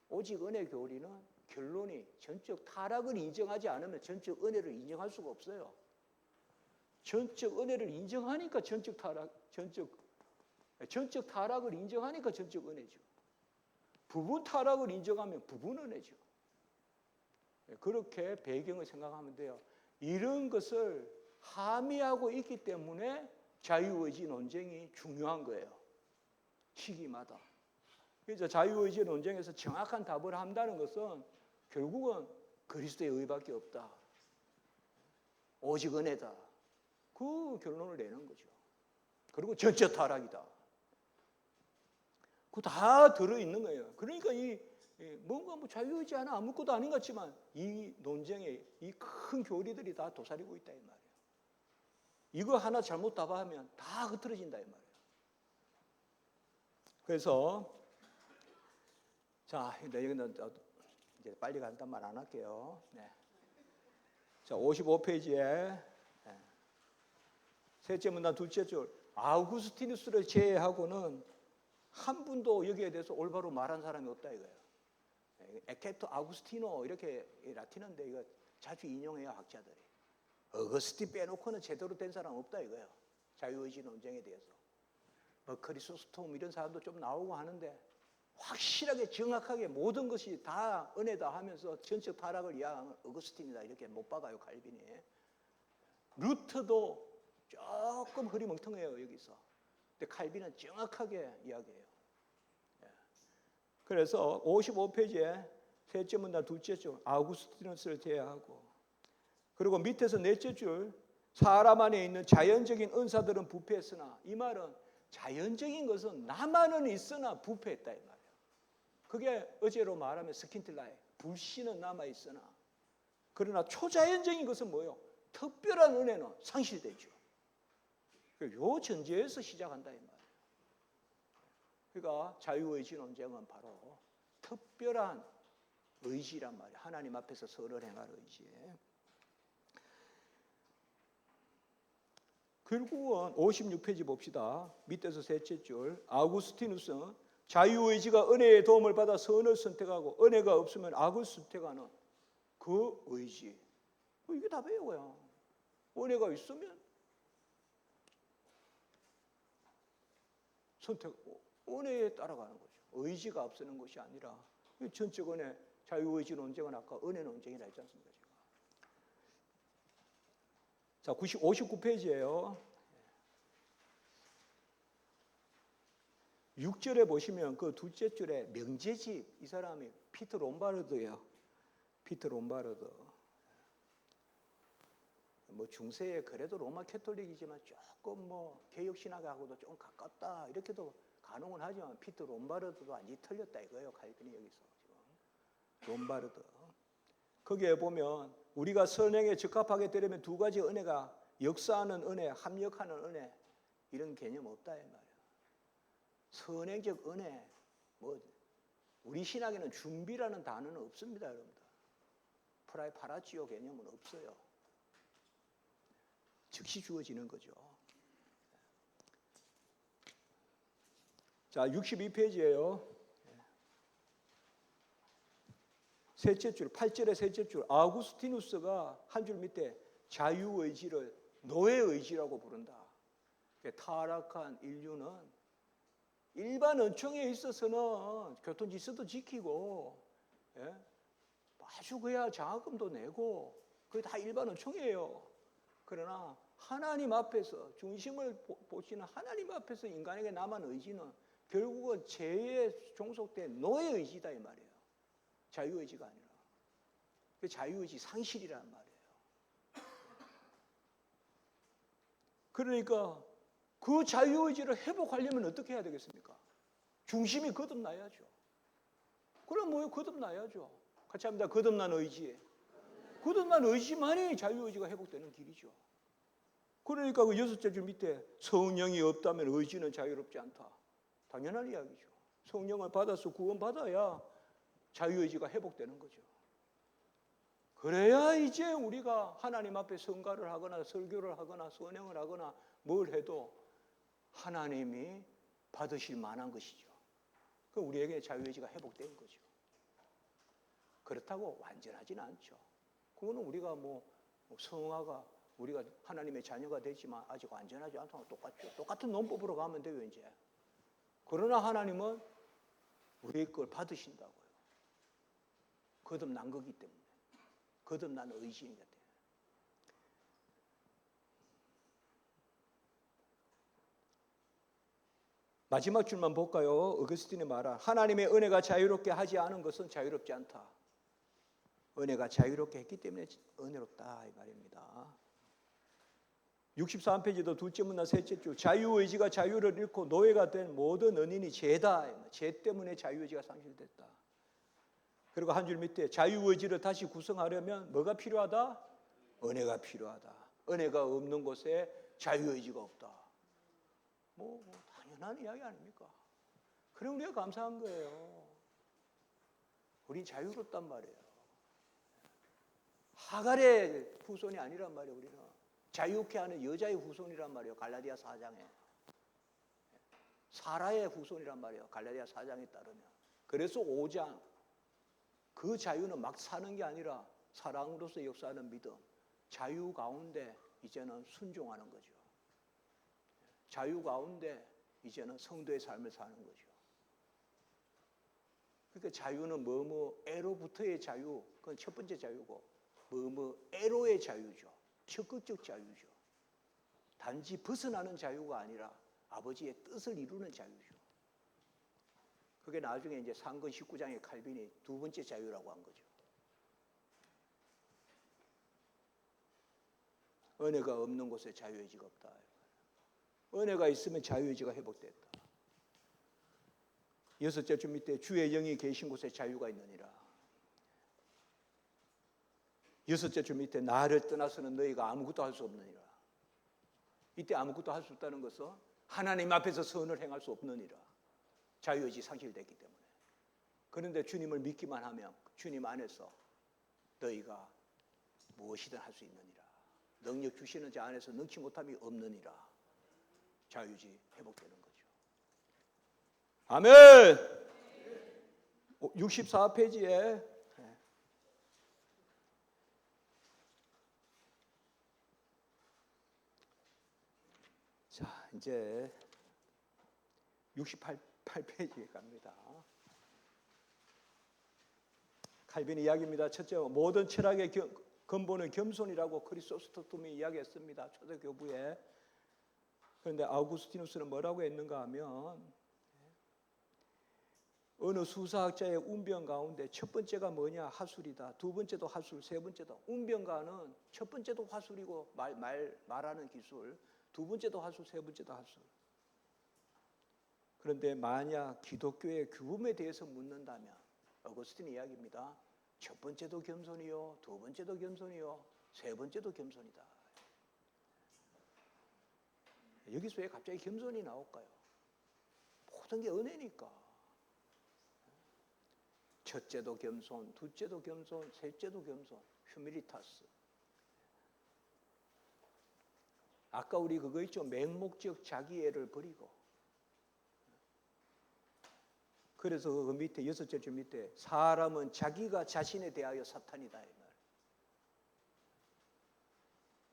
오직 은혜 교리는 결론이 전적 타락을 인정하지 않으면 전적 은혜를 인정할 수가 없어요. 전적 은혜를 인정하니까 전적 타락을 인정하니까 전적 은혜죠. 부분 타락을 인정하면 부분 은혜죠. 그렇게 배경을 생각하면 돼요. 이런 것을 함의하고 있기 때문에 자유의지 논쟁이 중요한 거예요. 시기마다. 그래서 자유의지 논쟁에서 정확한 답을 한다는 것은 결국은 그리스도의 의밖에 없다. 오직 은혜다. 그 결론을 내는 거죠. 그리고 전적 타락이다. 그거 다 들어있는 거예요. 그러니까 뭔가 자유의지 하나 아무것도 아닌 것 같지만 이 논쟁에 이 큰 교리들이 다 도사리고 있다 이 말이에요. 이거 하나 잘못 답하면 다 흐트러진다 이 말이에요. 그래서 자, 여기는 이제 빨리 간단 말 안 할게요. 네. 자, 55페이지에 셋째 문단 둘째 줄 아우구스티누스를 제외하고는 한 분도 여기에 대해서 올바로 말한 사람이 없다 이거예요. 에케토 아우구스티노 이렇게 라틴어인데 이거 자주 인용해요 학자들이. 어거스틴 빼놓고는 제대로 된 사람 없다 이거예요. 자유의지 논쟁에 대해서. 크리소스톰 이런 사람도 좀 나오고 하는데 확실하게 정확하게 모든 것이 다 은혜다 하면서 전적 타락을 이야기하는 어거스틴이다 이렇게 못 박아요 칼빈이. 루터도 조금 흐리멍텅해요 여기서. 근데 칼빈은 정확하게 이야기해요. 그래서 55페이지에 셋째 문단 둘째 줄 아우구스티누스를 제외하고 그리고 밑에서 넷째 줄 사람 안에 있는 자연적인 은사들은 부패했으나 이 말은 자연적인 것은 나만은 있으나 부패했다 이 말이에요. 그게 어제로 말하면 스킨틀라에 불신은 남아있으나 그러나 초자연적인 것은 뭐예요? 특별한 은혜는 상실되죠. 요 전제에서 시작한다 이 말이에요. 그러니까 자유의지 논쟁은 바로 특별한 의지란 말이에요. 하나님 앞에서 선을 행할 의지. 결국은 56페이지 봅시다. 밑에서 셋째 줄 아우구스티누스는 자유의지가 은혜의 도움을 받아 선을 선택하고 은혜가 없으면 악을 선택하는 그 의지. 이게 답이에요. 은혜가 있으면 선택, 은혜에 따라가는 거죠. 의지가 앞서는 것이 아니라 전적 은혜, 자유의지 논쟁은 아까 은혜 논쟁이라 했지 않습니까? 자, 59페이지예요. 6절에 보시면 그 둘째 줄에 명제집 이 사람이 피터 롬바르드예요. 피터 롬바르드. 뭐 중세에 그래도 로마 캐톨릭이지만 조금 뭐 개혁 신학하고도 좀 가깝다 이렇게도 가능은 하지만 피터 롬바르드도 완전히 틀렸다 이거예요. 칼빈이 여기서 지금 롬바르드. 거기에 보면 우리가 선행에 적합하게 되려면 두 가지 은혜가 역사하는 은혜, 합력하는 은혜 이런 개념 없다 이 말이에요. 선행적 은혜, 뭐 우리 신학에는 준비라는 단어는 없습니다, 여러분들. 프라이파라치오 개념은 없어요. 즉시 주어지는 거죠. 자, 62페이지예요. 셋째 줄, 8절의 셋째 줄. 아우구스티누스가 한 줄 밑에 자유의지를 노예의지라고 부른다. 타락한 인류는 일반 은총에 있어서는 교통질서도 지키고, 예? 아주 그야 장학금도 내고 그게 다 일반 은총이에요. 그러나 하나님 앞에서 중심을 보시는 하나님 앞에서 인간에게 남은 의지는 결국은 죄에 종속된 노예의지다 이 말이에요. 자유의지가 아니라. 그 자유의지 상실이란 말이에요. 그러니까 그 자유의지를 회복하려면 어떻게 해야 되겠습니까? 중심이 거듭나야죠. 그럼 뭐예요? 거듭나야죠. 같이 합니다. 거듭난 의지. 거듭난 의지만이 자유의지가 회복되는 길이죠. 그러니까 그 여섯째 줄 밑에 성령이 없다면 의지는 자유롭지 않다. 당연한 이야기죠. 성령을 받아서 구원받아야 자유의지가 회복되는 거죠. 그래야 이제 우리가 하나님 앞에 성가를 하거나 설교를 하거나 선행을 하거나 뭘 해도 하나님이 받으실 만한 것이죠. 그 우리에게 자유의지가 회복된 거죠. 그렇다고 완전하지는 않죠. 그거는 우리가 뭐 성화가 우리가 하나님의 자녀가 되지만 아직 완전하지 않다고 똑같죠. 똑같은 논법으로 가면 돼요 이제. 그러나 하나님은 우리의 걸 받으신다고요. 거듭난 거기 때문에. 거듭난 의지인 것 같아요. 마지막 줄만 볼까요? 어거스틴의 말은 하나님의 은혜가 자유롭게 하지 않은 것은 자유롭지 않다. 은혜가 자유롭게 했기 때문에 은혜롭다 이 말입니다. 63페이지도 둘째 문나 셋째 줄 자유의지가 자유를 잃고 노예가 된 모든 은인이 죄다. 죄 때문에 자유의지가 상실됐다. 그리고 한 줄 밑에 자유의지를 다시 구성하려면 뭐가 필요하다? 은혜가 필요하다. 은혜가 없는 곳에 자유의지가 없다. 뭐 당연한 이야기 아닙니까? 그래 우리가 감사한 거예요. 우린 자유롭단 말이에요. 하갈의 후손이 아니란 말이에요. 우리는 자유케 하는 여자의 후손이란 말이에요. 갈라디아 4장에 사라의 후손이란 말이에요. 갈라디아 4장에 따르면. 그래서 5장 그 자유는 막 사는 게 아니라 사랑으로서 역사하는 믿음. 자유 가운데 이제는 순종하는 거죠. 자유 가운데 이제는 성도의 삶을 사는 거죠. 그러니까 자유는 애로부터의 자유, 그건 첫 번째 자유고 애로의 자유죠. 적극적 자유죠. 단지 벗어나는 자유가 아니라 아버지의 뜻을 이루는 자유죠. 그게 나중에 이제 상근 19장의 칼빈이 두 번째 자유라고 한 거죠. 은혜가 없는 곳에 자유의지가 없다. 은혜가 있으면 자유의지가 회복됐다. 여섯째 줄 밑에 주의 영이 계신 곳에 자유가 있느니라. 여섯째 줄 밑에 나를 떠나서는 너희가 아무것도 할 수 없느니라. 이때 아무것도 할 수 없다는 것은 하나님 앞에서 선을 행할 수 없느니라. 자유의지 상실됐기 때문에. 그런데 주님을 믿기만 하면 주님 안에서 너희가 무엇이든 할 수 있느니라. 능력 주시는 자 안에서 능치 못함이 없느니라. 자유의지 회복되는 거죠. 아멘. 64페이지에 자 이제 68페이지에 갑니다. 칼빈의 이야기입니다. 첫째, 모든 철학의 근본은 겸손이라고 크리소스토톰이 이야기했습니다. 초대교부에. 그런데 아우구스티누스는 뭐라고 했는가 하면 어느 수사학자의 운변 가운데 첫 번째가 뭐냐? 하술이다. 두 번째도 하술, 세 번째도. 운변가는 첫 번째도 하술이고 말하는 기술, 두 번째도 하술, 세 번째도 하술. 그런데 만약 기독교의 교훈에 대해서 묻는다면 어거스틴 이야기입니다. 첫 번째도 겸손이요, 두 번째도 겸손이요, 세 번째도 겸손이다. 여기서 왜 갑자기 겸손이 나올까요? 모든 게 은혜니까. 첫째도 겸손, 둘째도 겸손, 셋째도 겸손, 휴밀리타스. 아까 우리 그거 있죠. 맹목적 자기애를 버리고. 그래서 그 밑에 6째 줄 밑에 사람은 자기가 자신에 대하여 사탄이다. 이 말.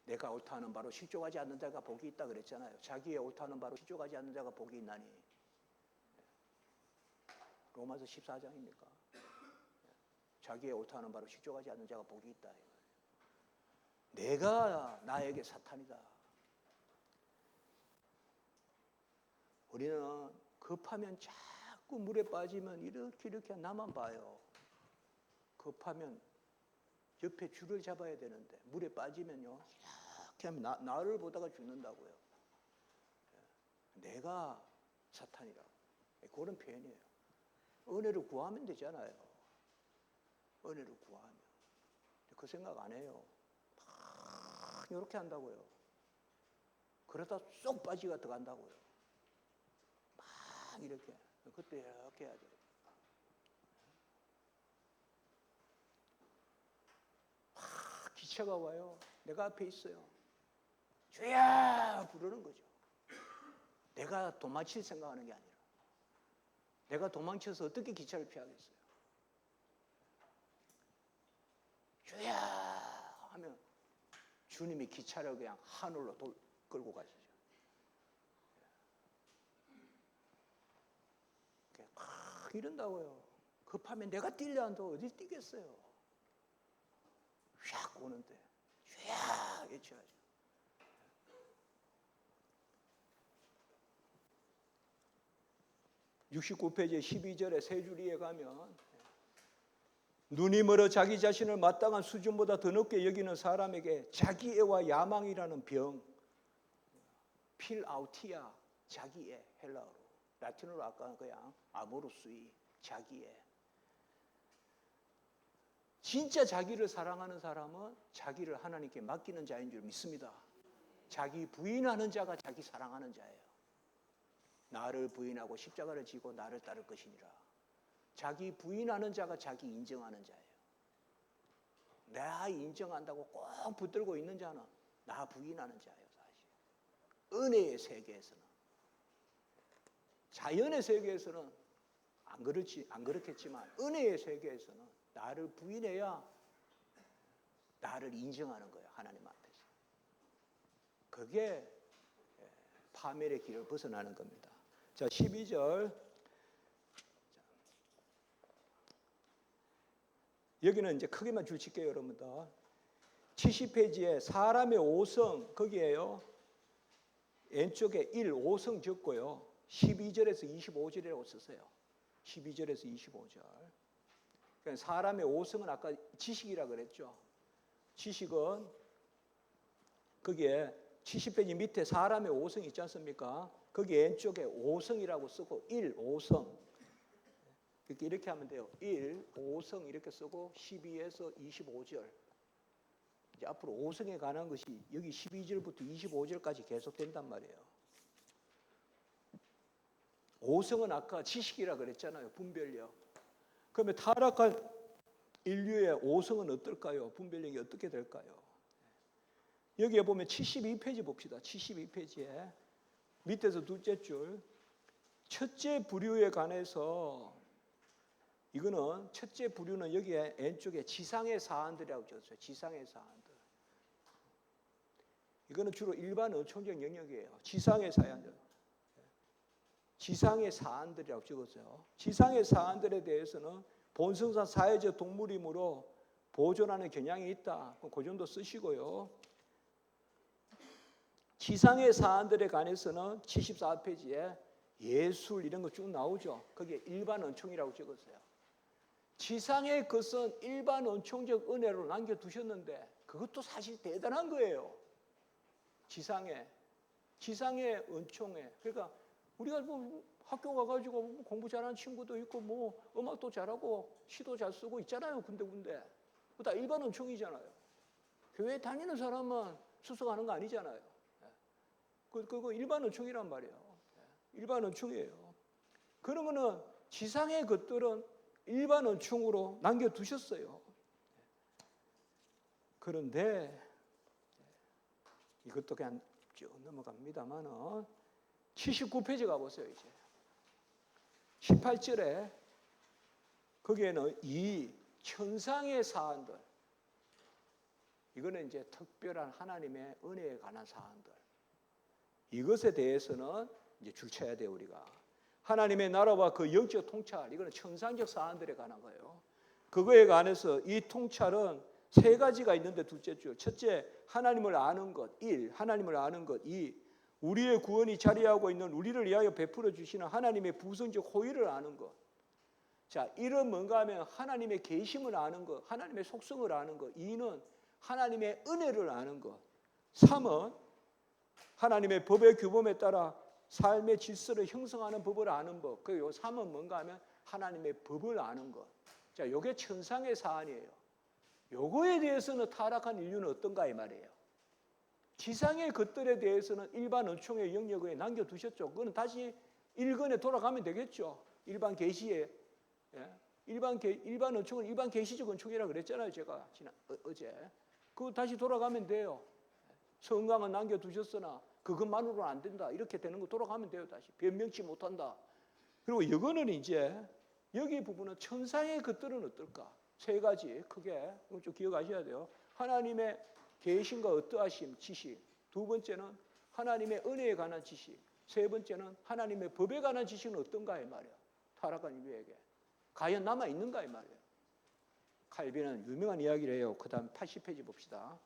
내가 옳다는 바로 실족하지 않는 자가 복이 있다 그랬잖아요. 자기의 옳다는 바로 실족하지 않는 자가 복이 있나니. 로마서 14장입니까? 자기의 옳다는 바로 실족하지 않는 자가 복이 있다. 내가 나에게 사탄이다. 우리는 급하면 자꾸 물에 빠지면 이렇게 나만 봐요. 급하면 옆에 줄을 잡아야 되는데 물에 빠지면요 이렇게 하면 나를 보다가 죽는다고요. 내가 사탄이라고. 그런 표현이에요. 은혜를 구하면 되잖아요. 은혜를 구하면. 그 생각 안 해요. 막 이렇게 한다고요. 그러다 쏙 빠지가 들어간다고요. 막 이렇게. 그때 이렇게 해야 돼요. 막 기차가 와요. 내가 앞에 있어요. 주야 부르는 거죠. 내가 도망칠 생각하는 게 아니라 내가 도망쳐서 어떻게 기차를 피하겠어요. 주야 하면 주님이 기차를 그냥 하늘로 끌고 가시죠. 막 이런다고요. 급하면 내가 뛰려 한다고 어디 뛰겠어요. 휙 오는데 주야 외쳐야죠. 69페이지 12절에 세 줄이에 가면 눈이 멀어 자기 자신을 마땅한 수준보다 더 높게 여기는 사람에게 자기애와 야망이라는 병, 필아우티아, 자기애, 헬라어로, 라틴어로 아까 그냥 아모르수이, 자기애. 진짜 자기를 사랑하는 사람은 자기를 하나님께 맡기는 자인 줄 믿습니다. 자기 부인하는 자가 자기 사랑하는 자예요. 나를 부인하고 십자가를 지고 나를 따를 것이니라. 자기 부인하는 자가 자기 인정하는 자예요. 나 인정한다고 꼭 붙들고 있는 자는 나 부인하는 자예요. 사실 은혜의 세계에서는, 자연의 세계에서는 안 그렇겠지만 은혜의 세계에서는 나를 부인해야 나를 인정하는 거예요. 하나님 앞에서. 그게 파멸의 길을 벗어나는 겁니다. 자, 12절. 여기는 이제 크게만 줄칠게요, 여러분들. 70페이지에 사람의 5성, 거기에요. 왼쪽에 1, 5성 적고요. 12절에서 25절이라고 썼어요. 12절에서 25절. 그러니까 사람의 5성은 아까 지식이라 그랬죠. 지식은 거기에 70페이지 밑에 사람의 5성 있지 않습니까? 거기 왼쪽에 5성이라고 쓰고 1, 5성. 이렇게 하면 돼요. 1, 5성 이렇게 쓰고 12에서 25절. 이제 앞으로 5성에 관한 것이 여기 12절부터 25절까지 계속된단 말이에요. 5성은 아까 지식이라 그랬잖아요. 분별력. 그러면 타락한 인류의 5성은 어떨까요? 분별력이 어떻게 될까요? 여기에 보면 72페이지 봅시다. 72페이지에 밑에서 둘째 줄. 첫째 부류에 관해서 이거는 첫째 부류는 여기에 왼쪽에 지상의 사안들이라고 적었어요. 지상의 사안들. 이거는 주로 일반 어촌적 영역이에요. 지상의 사안들. 지상의 사안들이라고 적었어요. 지상의 사안들에 대해서는 본성상 사회적 동물이므로 보존하는 경향이 있다. 그 정도 쓰시고요. 지상의 사안들에 관해서는 74페이지에 예술 이런 거 쭉 나오죠. 거기에 일반 은총이라고 적었어요. 지상의 것은 일반 은총적 은혜로 남겨두셨는데 그것도 사실 대단한 거예요. 지상의 은총에. 그러니까 우리가 뭐 학교 가가지고 공부 잘하는 친구도 있고 뭐 음악도 잘하고 시도 잘 쓰고 있잖아요. 군데. 그거 다 일반 은총이잖아요. 교회 다니는 사람만 수석하는 거 아니잖아요. 그거 일반 은총이란 말이에요. 일반 은총이에요. 그런 거는 지상의 것들은 일반 은총으로 남겨두셨어요. 그런데 이것도 그냥 쭉 넘어갑니다만은 79페이지 가보세요. 이제 18절에 거기에는 이 천상의 사안들, 이거는 이제 특별한 하나님의 은혜에 관한 사안들, 이것에 대해서는 이제 줄쳐야 돼요. 우리가 하나님의 나라와 그 영적 통찰, 이거는 천상적 사안들에 관한 거예요. 그거에 관해서 이 통찰은 세 가지가 있는데, 둘째 줄, 첫째 하나님을 아는 것, 1. 하나님을 아는 것, 2. 우리의 구원이 자리하고 있는 우리를 위하여 베풀어 주시는 하나님의 부성적 호의를 아는 것. 자, 1은 뭔가 하면 하나님의 계심을 아는 것, 하나님의 속성을 아는 것. 2는 하나님의 은혜를 아는 것. 3은 하나님의 법의 규범에 따라 삶의 질서를 형성하는 법을 아는 법. 그리고 3은 뭔가 하면 하나님의 법을 아는 것. 자, 이게 천상의 사안이에요. 요거에 대해서는 타락한 인류는 어떤가 이 말이에요. 지상의 것들에 대해서는 일반 은총의 영역에 남겨두셨죠. 그건 다시 일근에 돌아가면 되겠죠. 일반 계시에. 일반 은총은 일반 계시적 은총이라고 그랬잖아요. 제가 어제. 그거 다시 돌아가면 돼요. 성강은 남겨두셨으나 그것만으로는 안 된다. 이렇게 되는 거 돌아가면 돼요. 다시 변명치 못한다. 그리고 이거는 이제 여기 부분은 천상의 것들은 어떨까? 세 가지 크게 좀 기억하셔야 돼요. 하나님의 계신과 어떠하심, 지식. 두 번째는 하나님의 은혜에 관한 지식. 세 번째는 하나님의 법에 관한 지식은 어떤가 이 말이에요. 타락한 인류에게. 과연 남아있는가 이 말이에요. 칼빈은 유명한 이야기를 해요. 그 다음 80페이지 봅시다.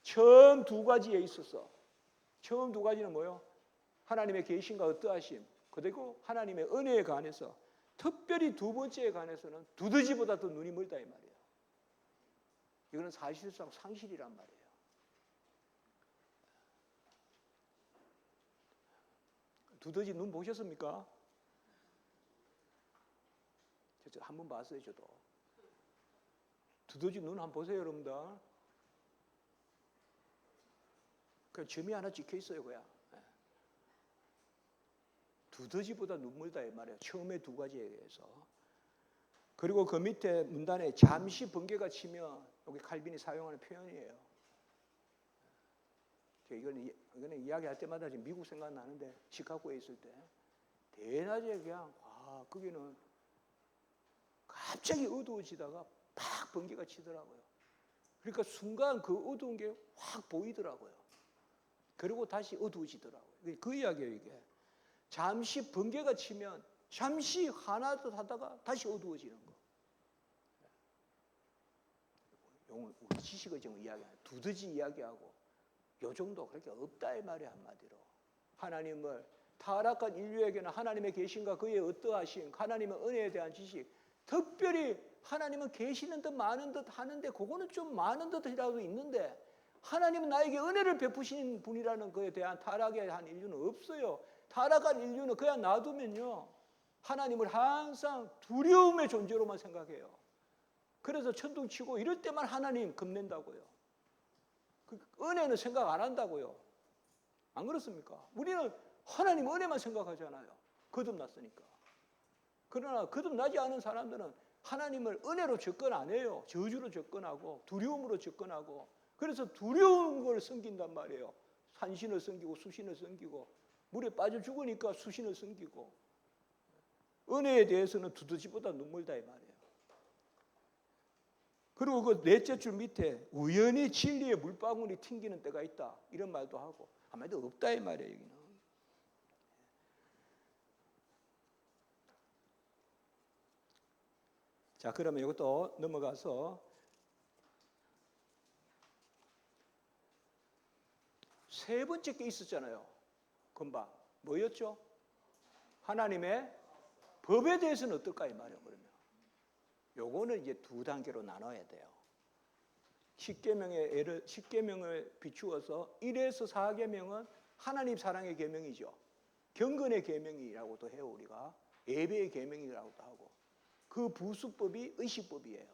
처음 두 가지에 있어서, 처음 두 가지는 뭐예요? 하나님의 계신과 어떠하심, 그리고 하나님의 은혜에 관해서, 특별히 두 번째에 관해서는 두더지보다 더 눈이 멀다 이 말이에요. 이거는 사실상 상실이란 말이에요. 두더지 눈 보셨습니까? 저 한 번 봤어요. 저도. 두더지 눈 한번 보세요 여러분들. 그 점이 하나 찍혀 있어요. 그야. 두더지보다 눈물다 이 말이에요. 처음에 두 가지에 의해서. 그리고 그 밑에 문단에 잠시 번개가 치면, 여기 칼빈이 사용하는 표현이에요. 이거는 이야기할 때마다 지금 미국 생각나는데, 시카고에 있을 때 대낮에 그냥 거기는 갑자기 어두워지다가 팍 번개가 치더라고요. 그러니까 순간 그 어두운 게 확 보이더라고요. 그리고 다시 어두워지더라고요. 그 이야기예요 이게. 잠시 번개가 치면 잠시 하나도 하다가 다시 어두워지는 거. 우리 지식을 지금 이야기하는 두더지 이야기하고 요 정도 그렇게 없다 이 말이야 한마디로. 하나님을 타락한 인류에게는 하나님의 계신과 그의 어떠하심, 하나님의 은혜에 대한 지식, 특별히 하나님은 계시는 듯 많은 듯 하는데 그거는 좀 많은 듯이라도 있는데 하나님은 나에게 은혜를 베푸신 분이라는 것에 대한 타락에 한 인류는 없어요. 타락한 인류는 그냥 놔두면요 하나님을 항상 두려움의 존재로만 생각해요. 그래서 천둥치고 이럴 때만 하나님 겁낸다고요. 그 은혜는 생각 안 한다고요. 안 그렇습니까? 우리는 하나님 은혜만 생각하잖아요. 거듭났으니까. 그러나 거듭나지 않은 사람들은 하나님을 은혜로 접근 안 해요. 저주로 접근하고 두려움으로 접근하고, 그래서 두려운 걸 섬긴단 말이에요. 산신을 섬기고 수신을 섬기고, 물에 빠져 죽으니까 수신을 섬기고, 은혜에 대해서는 두더지보다 눈물다 이 말이에요. 그리고 그 넷째 줄 밑에 우연히 진리의 물방울이 튕기는 때가 있다 이런 말도 하고, 아무래도 없다 이 말이에요. 여기는. 자, 그러면 이것도 넘어가서 세 번째 게 있었잖아요. 금방 뭐였죠? 하나님의 법에 대해서는 어떨까 이 말이에요. 그러면 요거는 이제 두 단계로 나눠야 돼요. 십계명을 비추어서 1에서 4계명은 하나님 사랑의 계명이죠. 경건의 계명이라고도 해요. 우리가 예배의 계명이라고도 하고, 그 부수법이 의식법이에요.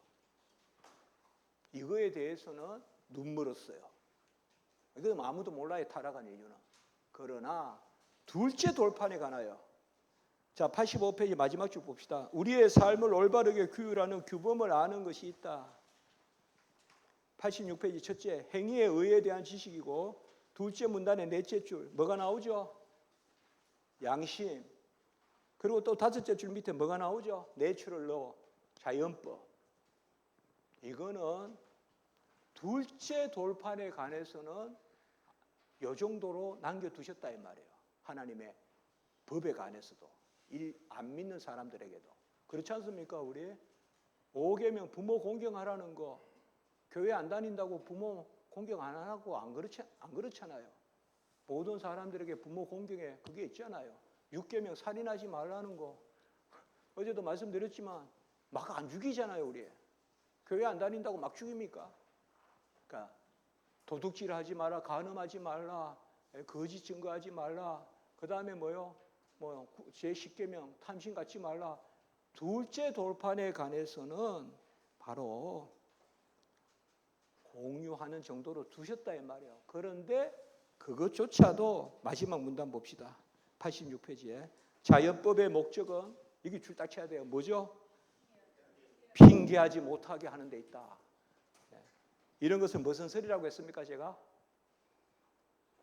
이거에 대해서는 눈 멀었어요. 이건 아무도 몰라요. 타락한 인류는. 그러나 둘째 돌판에 관하여, 자 85페이지 마지막 줄 봅시다. 우리의 삶을 올바르게 규율하는 규범을 아는 것이 있다. 86페이지 첫째 행위의 의에 대한 지식이고, 둘째 문단의 넷째 줄 뭐가 나오죠? 양심. 그리고 또 다섯째 줄 밑에 뭐가 나오죠? 내추럴 로, 자연법. 이거는 둘째 돌판에 관해서는 이 정도로 남겨두셨다 이 말이에요. 하나님의 법에 관해서도 안 믿는 사람들에게도. 그렇지 않습니까? 우리 5계명 부모 공경하라는 거 교회 안 다닌다고 부모 공경 안 하고 안 그렇잖아요. 모든 사람들에게 부모 공경에 그게 있잖아요. 6계명 살인하지 말라는 거 어제도 말씀드렸지만 막 안 죽이잖아요. 우리 교회 안 다닌다고 막 죽입니까? 그러니까 도둑질하지 마라, 간음하지 말라, 거짓 증거하지 말라. 그 다음에 뭐요? 제10계명 탐심 갖지 말라. 둘째 돌판에 관해서는 바로 공유하는 정도로 두셨다 이 말이에요. 그런데 그것조차도 마지막 문단 봅시다. 86페이지에 자연법의 목적은 이게 줄 딱 쳐야 돼요. 뭐죠? 핑계하지 못하게 하는 데 있다. 이런 것은 무슨 설이라고 했습니까? 제가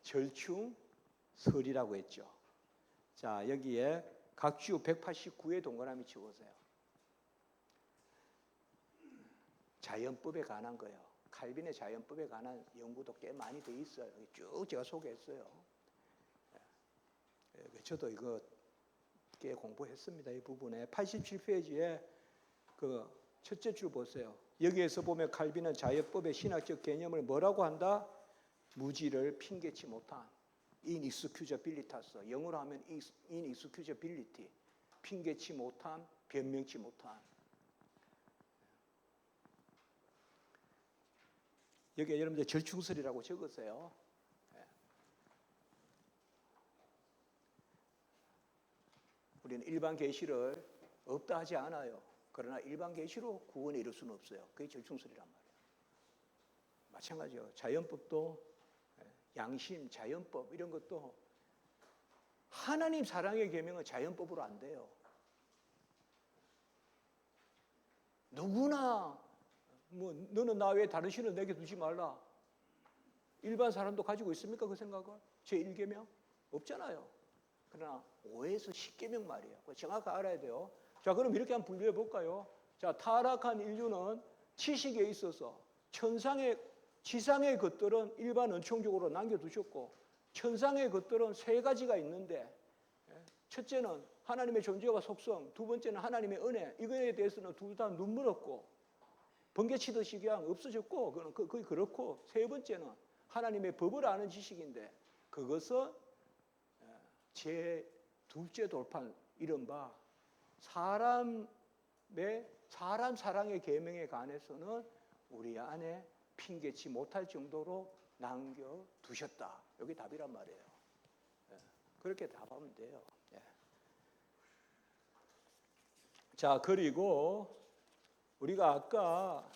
절충설이라고 했죠. 자, 여기에 각주 189의 동그라미 치우세요. 자연법에 관한 거예요. 칼빈의 자연법에 관한 연구도 꽤 많이 돼 있어요. 쭉 제가 소개했어요. 저도 이거 꽤 공부했습니다. 이 부분에 87페이지에 그 첫째 줄 보세요. 여기에서 보면 칼빈은 자연법의 신학적 개념을 뭐라고 한다? 무지를 핑계치 못한 inexcusabilitas, 영어로 하면 inexcusability, 핑계치 못한, 변명치 못한. 여기에 여러분들 절충설이라고 적었어요. 우리는 일반 계시를 없다 하지 않아요. 그러나 일반 계시로 구원에 이를 수는 없어요. 그게 절충설이란 말이에요. 마찬가지요. 자연법도 양심, 자연법 이런 것도 하나님 사랑의 계명은 자연법으로 안 돼요. 누구나 너는 나 외에 다른 신을 내게 두지 말라. 일반 사람도 가지고 있습니까? 그 생각을? 제1계명? 없잖아요. 그러나 5에서 10계명 말이에요. 정확하게 알아야 돼요. 자, 그럼 이렇게 한번 분류해 볼까요? 자, 타락한 인류는 지식에 있어서 지상의 것들은 일반 은총적으로 남겨두셨고 천상의 것들은 세 가지가 있는데 첫째는 하나님의 존재와 속성, 두 번째는 하나님의 은혜. 이거에 대해서는 둘 다 눈물었고 번개치듯이 그냥 없어졌고 그건 그렇고 세 번째는 하나님의 법을 아는 지식인데 그것은 제 둘째 돌판 이른바 사람 사랑의 계명에 관해서는 우리 안에 핑계치 못할 정도로 남겨두셨다. 여기 답이란 말이에요. 그렇게 답하면 돼요. 자, 그리고 우리가 아까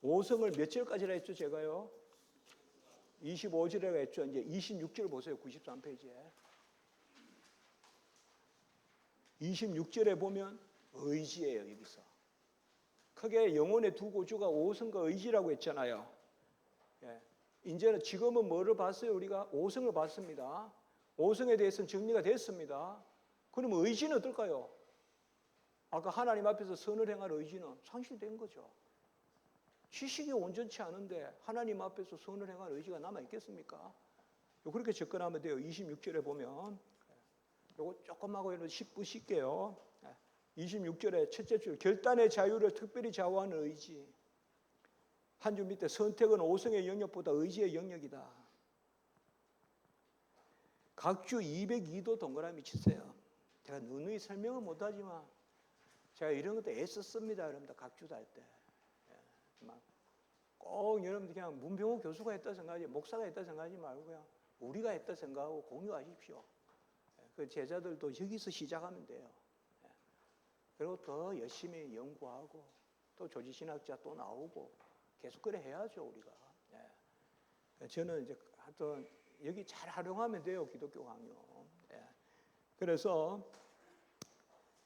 오성을 몇 절까지라 했죠, 제가요? 25절이라고 했죠. 이제 26절 보세요. 93페이지에. 26절에 보면 의지예요, 여기서. 크게 영혼의 두 고주가 오성과 의지라고 했잖아요. 이제는 지금은 뭐를 봤어요? 우리가 오성을 봤습니다. 오성에 대해서는 정리가 됐습니다. 그러면 의지는 어떨까요? 아까 하나님 앞에서 선을 행할 의지는 상실된 거죠. 지식이 온전치 않은데 하나님 앞에서 선을 행할 의지가 남아있겠습니까? 그렇게 접근하면 돼요. 26절에 보면 이거 조금 하고 10분 쉴게요. 26절에 첫째 줄 결단의 자유를 특별히 좌우하는 의지. 한 줄 밑에 선택은 오성의 영역보다 의지의 영역이다. 각주 202도 동그라미 치세요. 제가 누누이 설명은 못하지만 제가 이런 것도 애썼습니다. 여러분들 각주도 할 때. 꼭 여러분들 그냥 문병호 교수가 했다 생각하지 목사가 했다 생각하지 말고 그냥 우리가 했다 생각하고 공유하십시오. 그 제자들도 여기서 시작하면 돼요. 그리고 더 열심히 연구하고 또 조지신학자 또 나오고 계속 그래 해야죠 우리가. 저는 이제 하여튼 여기 잘 활용하면 돼요 기독교 강요. 그래서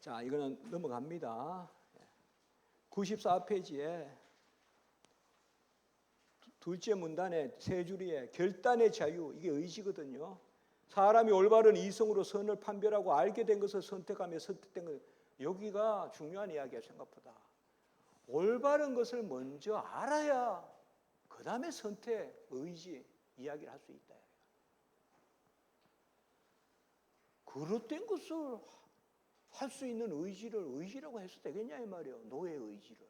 자, 이거는 넘어갑니다. 94페이지에 둘째 문단의 세 줄이에 결단의 자유, 이게 의지거든요. 사람이 올바른 이성으로 선을 판별하고 알게 된 것을 선택하며 선택된 것, 여기가 중요한 이야기야. 생각보다 올바른 것을 먼저 알아야 그 다음에 선택, 의지 이야기를 할 수 있다. 그릇된 것을 할 수 있는 의지를 의지라고 해서 되겠냐 이 말이에요. 노예 의지를.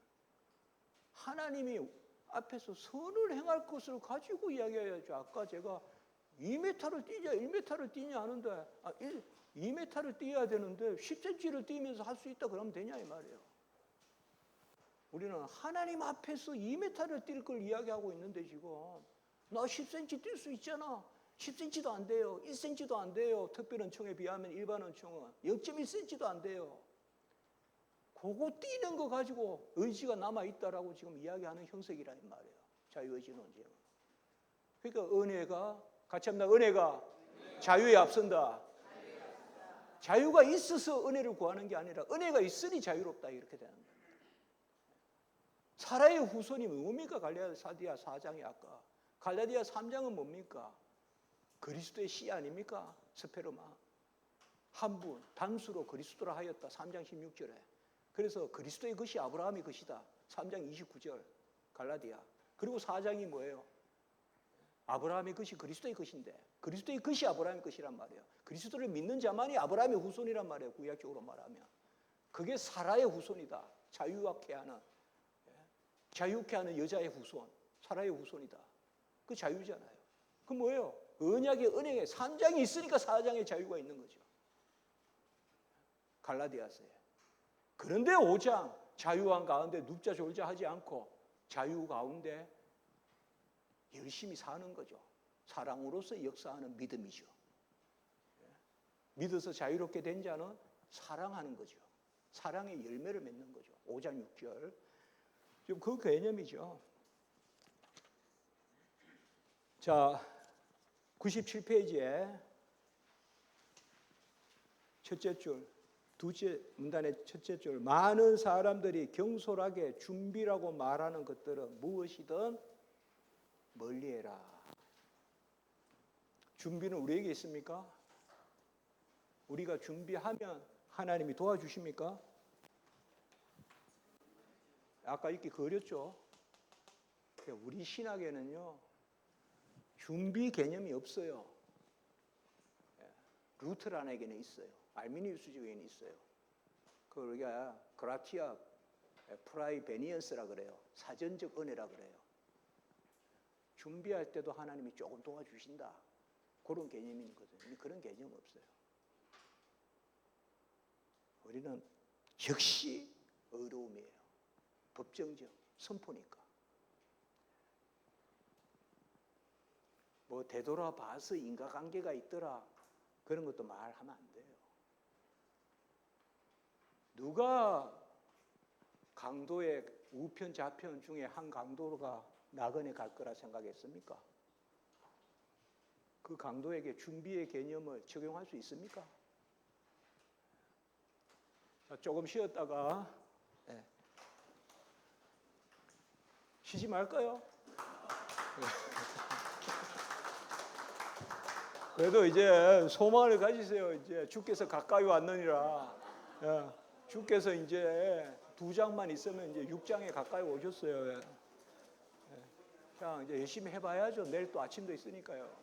하나님이 앞에서 선을 행할 것을 가지고 이야기해야죠. 아까 제가 2m를 뛰냐 1m를 뛰냐 하는데 2m를 뛰어야 되는데 10cm를 뛰면서 할 수 있다 그러면 되냐 이 말이에요. 우리는 하나님 앞에서 2m를 뛸 걸 이야기하고 있는데 지금 나 10cm 뛸 수 있잖아. 10cm도 안 돼요. 1cm도 안 돼요. 특별원청에 비하면 일반원청은 0.1cm도 안 돼요. 그거 뛰는 거 가지고 의지가 남아있다라고 지금 이야기하는 형식이란 말이에요. 자유의지 논쟁은. 그러니까 은혜가, 같이 합니다. 은혜가 자유에 앞선다. 자유가 있어서 은혜를 구하는 게 아니라 은혜가 있으니 자유롭다 이렇게 되는 거예요. 사라의 후손이 뭡니까? 갈라디아 4장이 아까. 갈라디아 3장은 뭡니까? 그리스도의 씨 아닙니까? 스페르마. 한 분, 단수로 그리스도라 하였다. 3장 16절에. 그래서 그리스도의 것이 아브라함의 것이다. 3장 29절 갈라디아. 그리고 4장이 뭐예요? 아브라함의 것이 그리스도의 것인데 그리스도의 것이 아브라함의 것이란 말이에요. 그리스도를 믿는 자만이 아브라함의 후손이란 말이에요. 구약적으로 말하면. 그게 사라의 후손이다. 자유케 하는 여자의 후손. 사라의 후손이다. 그 자유잖아요. 그 뭐예요? 언약의 은혜에 3장이 있으니까 4장의 자유가 있는 거죠. 갈라디아서에. 그런데 5장 자유한 가운데 눕자 졸자 하지 않고 자유 가운데 열심히 사는 거죠. 사랑으로서 역사하는 믿음이죠. 믿어서 자유롭게 된 자는 사랑하는 거죠. 사랑의 열매를 맺는 거죠. 5장 6절. 지금 그 개념이죠. 자, 97페이지에 첫째 줄, 두째 문단의 첫째 줄. 많은 사람들이 경솔하게 준비라고 말하는 것들은 무엇이든 멀리해라. 준비는 우리에게 있습니까? 우리가 준비하면 하나님이 도와주십니까? 아까 이렇게 그렸죠. 우리 신학에는요 준비 개념이 없어요. 루트란에게는 있어요. 알미니우스주의에는 있어요. 그러니까 그라티아 프라이베니언스라 그래요. 사전적 은혜라 그래요. 준비할 때도 하나님이 조금 도와주신다. 그런 개념이 있거든요. 그런 개념 없어요. 우리는 역시 의로움이에요. 법정적 선포니까. 뭐 되돌아봐서 인과관계가 있더라. 그런 것도 말하면 안 돼요. 누가 강도의 우편 좌편 중에 한 강도가 나그네 갈 거라 생각했습니까? 그 강도에게 준비의 개념을 적용할 수 있습니까? 자, 조금 쉬었다가 쉬지 말까요? 그래도 이제 소망을 가지세요. 이제 주께서 가까이 왔느니라. 주께서 이제 2장만 있으면 이제 6장에 가까이 오셨어요. 그냥 이제 열심히 해봐야죠. 내일 또 아침도 있으니까요.